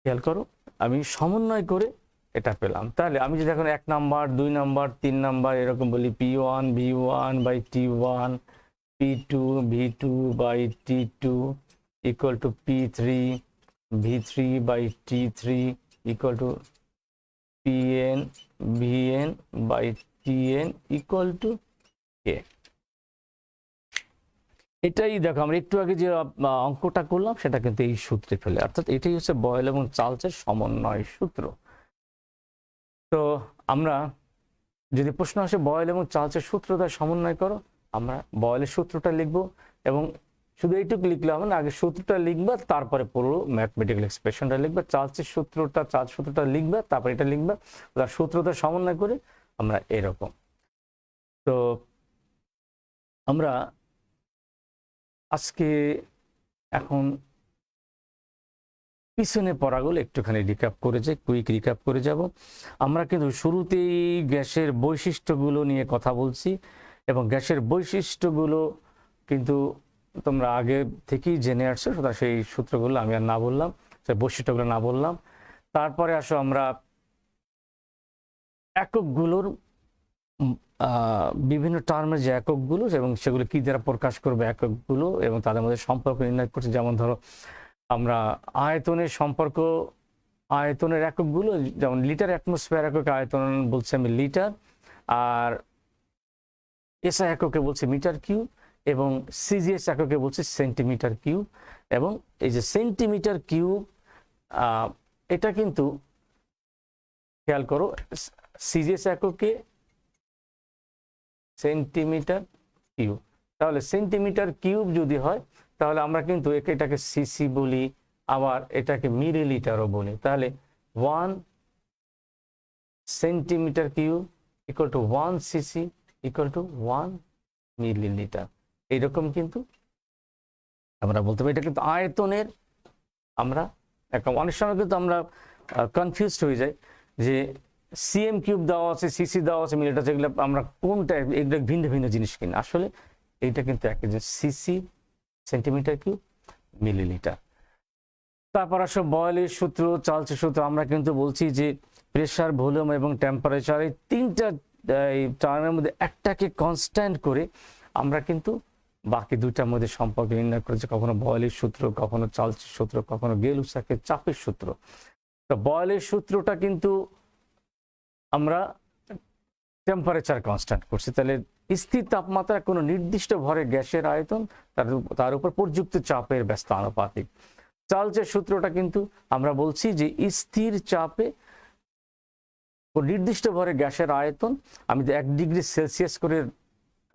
খেয়াল করো, আমি সমন্বয় করে এটা পেলাম। তাহলে আমি যদি এখন 1 নাম্বার 2 নাম্বার 3 নাম্বার এরকম বলি, P1 V1/T1, P2 V2/T2 equal to P3 V3/T3 equal to Pn Vn/Tn equal to K। এটাই দেখো, আমরা একটু আগে যে অঙ্কটা করলাম সেটা কিন্তু এই সূত্রে ফেলে, অর্থাৎ এটাই হচ্ছে বয়েল এবং চার্লসের সমন্বয় সূত্র। তো আমরা যদি প্রশ্ন আসে বয়েল এবং চার্লসের সূত্রটা সমন্বয় করো, আমরা বয়েলের সূত্রটা লিখবো। এবং শুধু এইটুকু লিখলে হবে না, আগে সূত্রটা লিখবা, তারপরে পুরো ম্যাথমেটিক্যাল এক্সপ্রেশনটা লিখবা। চার্লস সূত্রটা লিখবা, তারপরে এটা লিখবা। তার সূত্রটা সমন্বয় করে আমরা এরকম। তো আমরা আজকে এখন পিছনে পড়াগুলো একটুখানি রিক্যাপ করে যাই, কুইক রিক্যাপ করে যাব। আমরা কিন্তু শুরুতেই গ্যাসের বৈশিষ্ট্যগুলো নিয়ে কথা বলছি, এবং গ্যাসের বৈশিষ্ট্যগুলো কিন্তু তোমরা আগে থেকেই জেনে আসছো, সুতরাং সেই সূত্রগুলো আমি আর না বললাম, সেই বৈশিষ্ট্যগুলো না বললাম। তারপরে আসো আমরা এককগুলোর বিভিন্ন টার্মের যে এককগুলো এবং সেগুলো কি দ্বারা প্রকাশ করবে এককগুলো, এবং তাদের মধ্যে সম্পর্ক নির্ণয় করছি। যেমন ধরো আমরা আয়তনের সম্পর্ক, আয়তনের এককগুলো, যেমন লিটার অ্যাটমসফিয়ার একক আয়তন বলছি আমি লিটার, আর এসআই এককে বলছে মিটার কিউব এবং সিজিএস এককে বলছে সেন্টিমিটার কিউব। এবং এই যে সেন্টিমিটার কিউব এটা কিন্তু খেয়াল করো, সিজিএস এককে সেন্টিমিটার কিউব। তাহলে সেন্টিমিটার কিউব যদি হয় তাহলে আমরা কিন্তু এটাকে সিসি বলি, আবার এটাকে মিলিলিটারও বলি। তাহলে 1 centimetre cube equal to 1 CC equal to 1 millilitre. এইরকম কিন্তু আমরা বলতে পারি। এটা কিন্তু আয়তনের আমরা অনেক সময় কিন্তু আমরা কনফিউজড হয়ে যাই যে সিএম কিউব দেওয়া আছে, সিসি দেওয়া আছে, মিলিলিটার, যেগুলো আমরা কোনটা, এগুলো ভিন্ন ভিন্ন জিনিস কিনা। আসলে এইটা কিন্তু একই জিনিস, সিসি সেন্টিমিটার কিউব মিলিলিটার। তারপর আসো বয়েলের সূত্র, চার্লসের সূত্র। আমরা কিন্তু বলছি যে প্রেসার, ভলিউম এবং টেম্পারেচার, এই তিনটা টার্মের মধ্যে একটাকে কনস্ট্যান্ট করে আমরা কিন্তু বাকি দুইটার মধ্যে সম্পর্ক নির্ণয় করেছি, কখনো বয়েলের সূত্র, কখনো চার্লসের সূত্র, কখনো গেলুসাকের চাপের সূত্র। তো বয়েলের সূত্রটা কিন্তু আমরা টেম্পারেচার কনস্ট্যান্ট করছি। তাহলে স্থির তাপমাত্রা কোনো নির্দিষ্ট ভরে গ্যাসের আয়তন তার উপর প্রযুক্ত চাপের ব্যস্ত আনুপাতিক। চার্লসের সূত্রটা কিন্তু আমরা বলছি যে স্থির চাপে নির্দিষ্ট ভরে গ্যাসের আয়তন আমি 1 ডিগ্রি সেলসিয়াস করে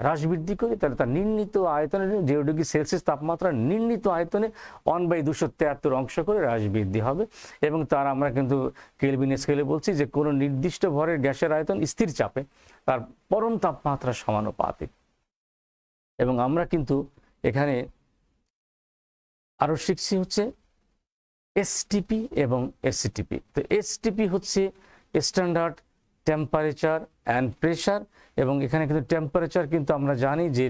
হ্রাস বৃদ্ধি করি, তাহলে তার নির্ণীত আয়তনে 0 ডিগ্রি সেলসিয়াস তাপমাত্রা নির্ণীত আয়তনে 1/273 অংশ করে হ্রাস বৃদ্ধি হবে। এবং তার আমরা কিন্তু কেলভিন স্কেলে বলছি যে কোনো নির্দিষ্ট ভরের গ্যাসের আয়তন স্থির চাপে তার পরম তাপমাত্রার সমানুপাতিক। এবং আমরা কিন্তু এখানে আরো শিখছি হচ্ছে এসটিপি এবং এসটিপি। তো এসটিপি হচ্ছে স্ট্যান্ডার্ড টেম্পারেচার অ্যান্ড প্রেশার। এবং এখানে কিন্তু টেম্পারেচার কিন্তু আমরা জানি যে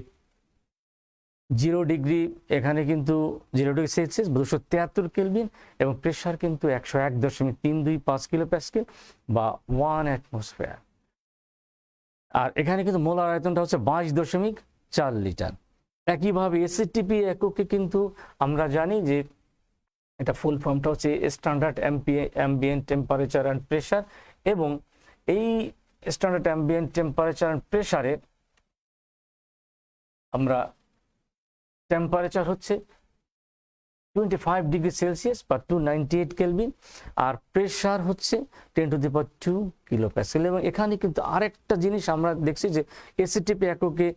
0 ডিগ্রি, এখানে কিন্তু 0 ডিগ্রি সেলসিয়াস 273 কেলভিন, এবং প্রেশার কিন্তু 101.325 কিলো প্যাসকেল বা 1 অ্যাটমসফিয়ার। আর এখানে কিন্তু মোলার আয়তনটা হচ্ছে 22.4 লিটার। একইভাবে এসটিপি এককে কিন্তু আমরা জানি যে এটা ফুল ফর্মটা হচ্ছে standard ambient temperature and pressure. এবং এই স্ট্যান্ডার্ড অ্যাম্বিয়েন্ট টেম্পারেচার অ্যান্ড প্রেশারে আমরা টেম্পারেচার হচ্ছে 25 ডিগ্রি সেলসিয়াস বা 298 কেলভিন, আর প্রেশার হচ্ছে 10⁻² কিলো প্যাসকেল। এবং এখানে কিন্তু আরেকটা জিনিস আমরা দেখছি যে এসটিপি এককে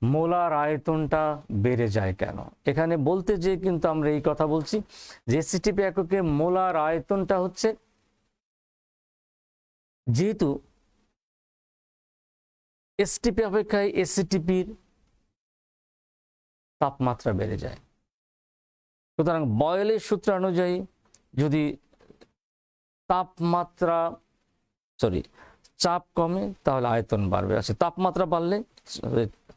মোলার আয়তনটা বেড়ে যায় কেন। এখানে বলতে যে কিন্তু আমরা এই কথা বলছি যে এসটিপি এককে মোলার আয়তনটা হচ্ছে, যেহেতু এসটিপি অপেক্ষায় এসটিপির তাপমাত্রা বেড়ে যায়, সুতরাং বয়েলের সূত্র অনুযায়ী যদি চাপ কমে তাহলে আয়তন বাড়বে। আচ্ছা, তাপমাত্রা বাড়লে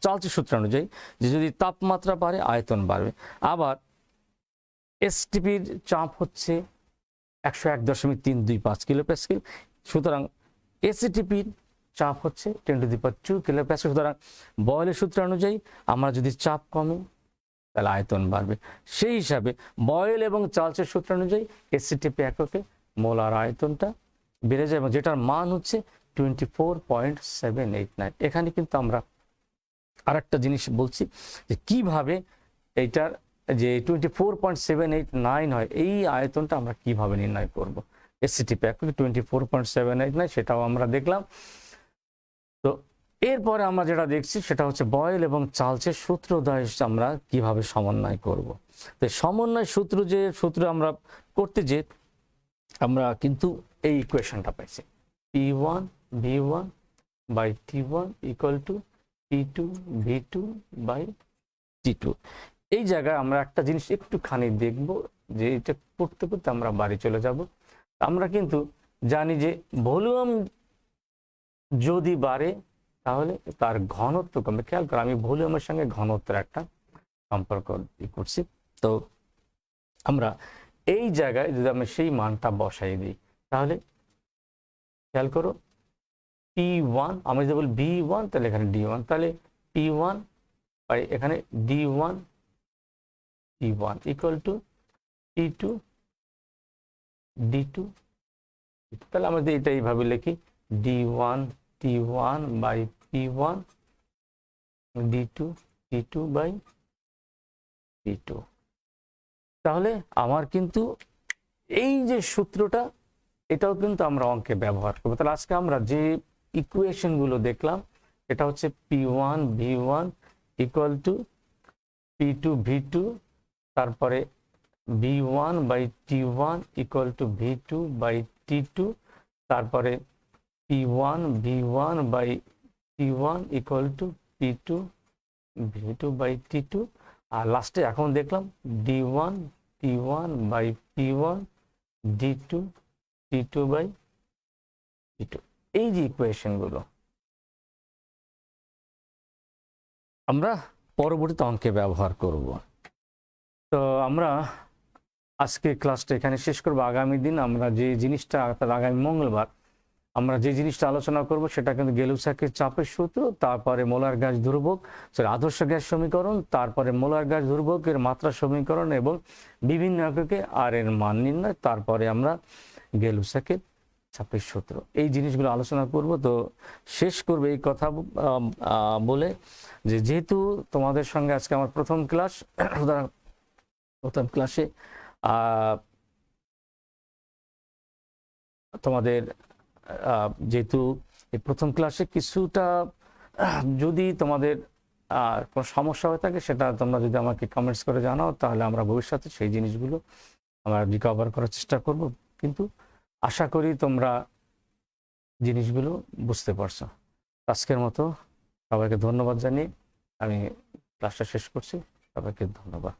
চার্লসের সূত্র অনুযায়ী যে যদি তাপমাত্রা বাড়ে আয়তন বাড়বে। আবার এসটিপির চাপ হচ্ছে 101.325 কিলো প্যাসকেল, সুতরাং এসটিপির চাপ হচ্ছে 10⁻² কিলো প্যাসকেল। সুতরাং বয়েলের সূত্র অনুযায়ী আমরা যদি চাপ কমে তাহলে আয়তন বাড়বে। সেই হিসাবে বয়েল এবং চার্লসের সূত্র অনুযায়ী এসটিপি এককে মোলার আয়তনটা বেড়ে যায় এবং যেটার মান হচ্ছে 24.789। এখানে কিন্তু আমরা আরেকটা জিনিস বলছি যে কিভাবে এইটার যে 24.789 হয়, এই আয়তনটা আমরা কিভাবে নির্ণয় করব। এসটিপি এককে 24.789 সেটাও আমরা দেখলাম। তো এরপরে আমরা যেটা দেখছি সেটা হচ্ছে বয়েল এবং চার্লসের সূত্র দ্বারা আমরা কিভাবে সমন্বয় করব। তো সমন্বয় সূত্র আমরা করতে যে আমরা কিন্তু এই ইকুয়েশনটা পাইছি, P1 V1 by T1 equal to P2 V2 by T2। এই জায়গায় আমরা একটা জিনিস একটুখানি দেখব, যে এটা পড়তে পড়তে আমরা বাড়ি চলে যাব। আমরা কিন্তু জানি যে ভলিউম যদি বাড়ে তাহলে তার ঘনত্ব কমে। খেয়াল করো, আমি ভলিউমের সঙ্গে ঘনত্বের একটা সম্পর্ক করছি। তো আমরা এই জায়গায় যদি আমি সেই মানটা বসাই দিই তাহলে খেয়াল করো, P1 আমরা যদি বলি V1 তাহলে এখানে D1, তাহলে P1 বাই এখানে D1 equal to P2 D2। তাহলে আমরা এটা এইভাবে লিখি, D1 T1 by P1 d2 t2 by t2। তাহলে আমার কিন্তু এই যে সূত্রটা, এটাও কিন্তু আমরা অঙ্কে ব্যবহার করবো। তাহলে আজকে আমরা যে ইকুয়েশন গুলো দেখলাম, এটা হচ্ছে p1 v1 equal to p2 v2, তারপরে b1 by t1 equal two v2 by t2, তারপরে p1 v1 by t1 equal to p2 v2 by t2, আর লাস্টে এখন দেখলাম d1 t1 by p1 d2 t2 by t2। এই যে equation গুলো আমরা পরবর্তীতে অঙ্কে ব্যবহার করব। তো আমরা আজকে ক্লাসটা এখানে শেষ করব। আগামী দিন আমরা যে জিনিসটা, আগামী মঙ্গলবার আমরা যে জিনিসটা আলোচনা করব সেটা কিন্তু গেলুসাকের চাপের সূত্র, তারপরে মোলার গ্যাস ধ্রুবক, আদর্শ গ্যাস সমীকরণ, তারপরে মোলার গ্যাস ধ্রুবকের মাত্রা সমীকরণ এবং বিভিন্ন এককে আর এর মান নির্ণয়, তারপরে আমরা গেলুসাকের চাপের সূত্র, এই জিনিসগুলো আলোচনা করব। তো শেষ করবে এই কথা বলে যে যেহেতু তোমাদের সঙ্গে আজকে আমার প্রথম ক্লাস, প্রথম ক্লাসে তোমাদের যেহেতু এই প্রথম ক্লাসে কিছুটা যদি তোমাদের কোনো সমস্যা হয়ে থাকে, সেটা তোমরা যদি আমাকে কমেন্টস করে জানাও, তাহলে আমরা ভবিষ্যতে সেই জিনিসগুলো আমরা রিকভার করার চেষ্টা করব। কিন্তু আশা করি তোমরা জিনিসগুলো বুঝতে পারছো। আজকের মতো সবাইকে ধন্যবাদ জানিয়ে আমি ক্লাসটা শেষ করছি। সবাইকে ধন্যবাদ।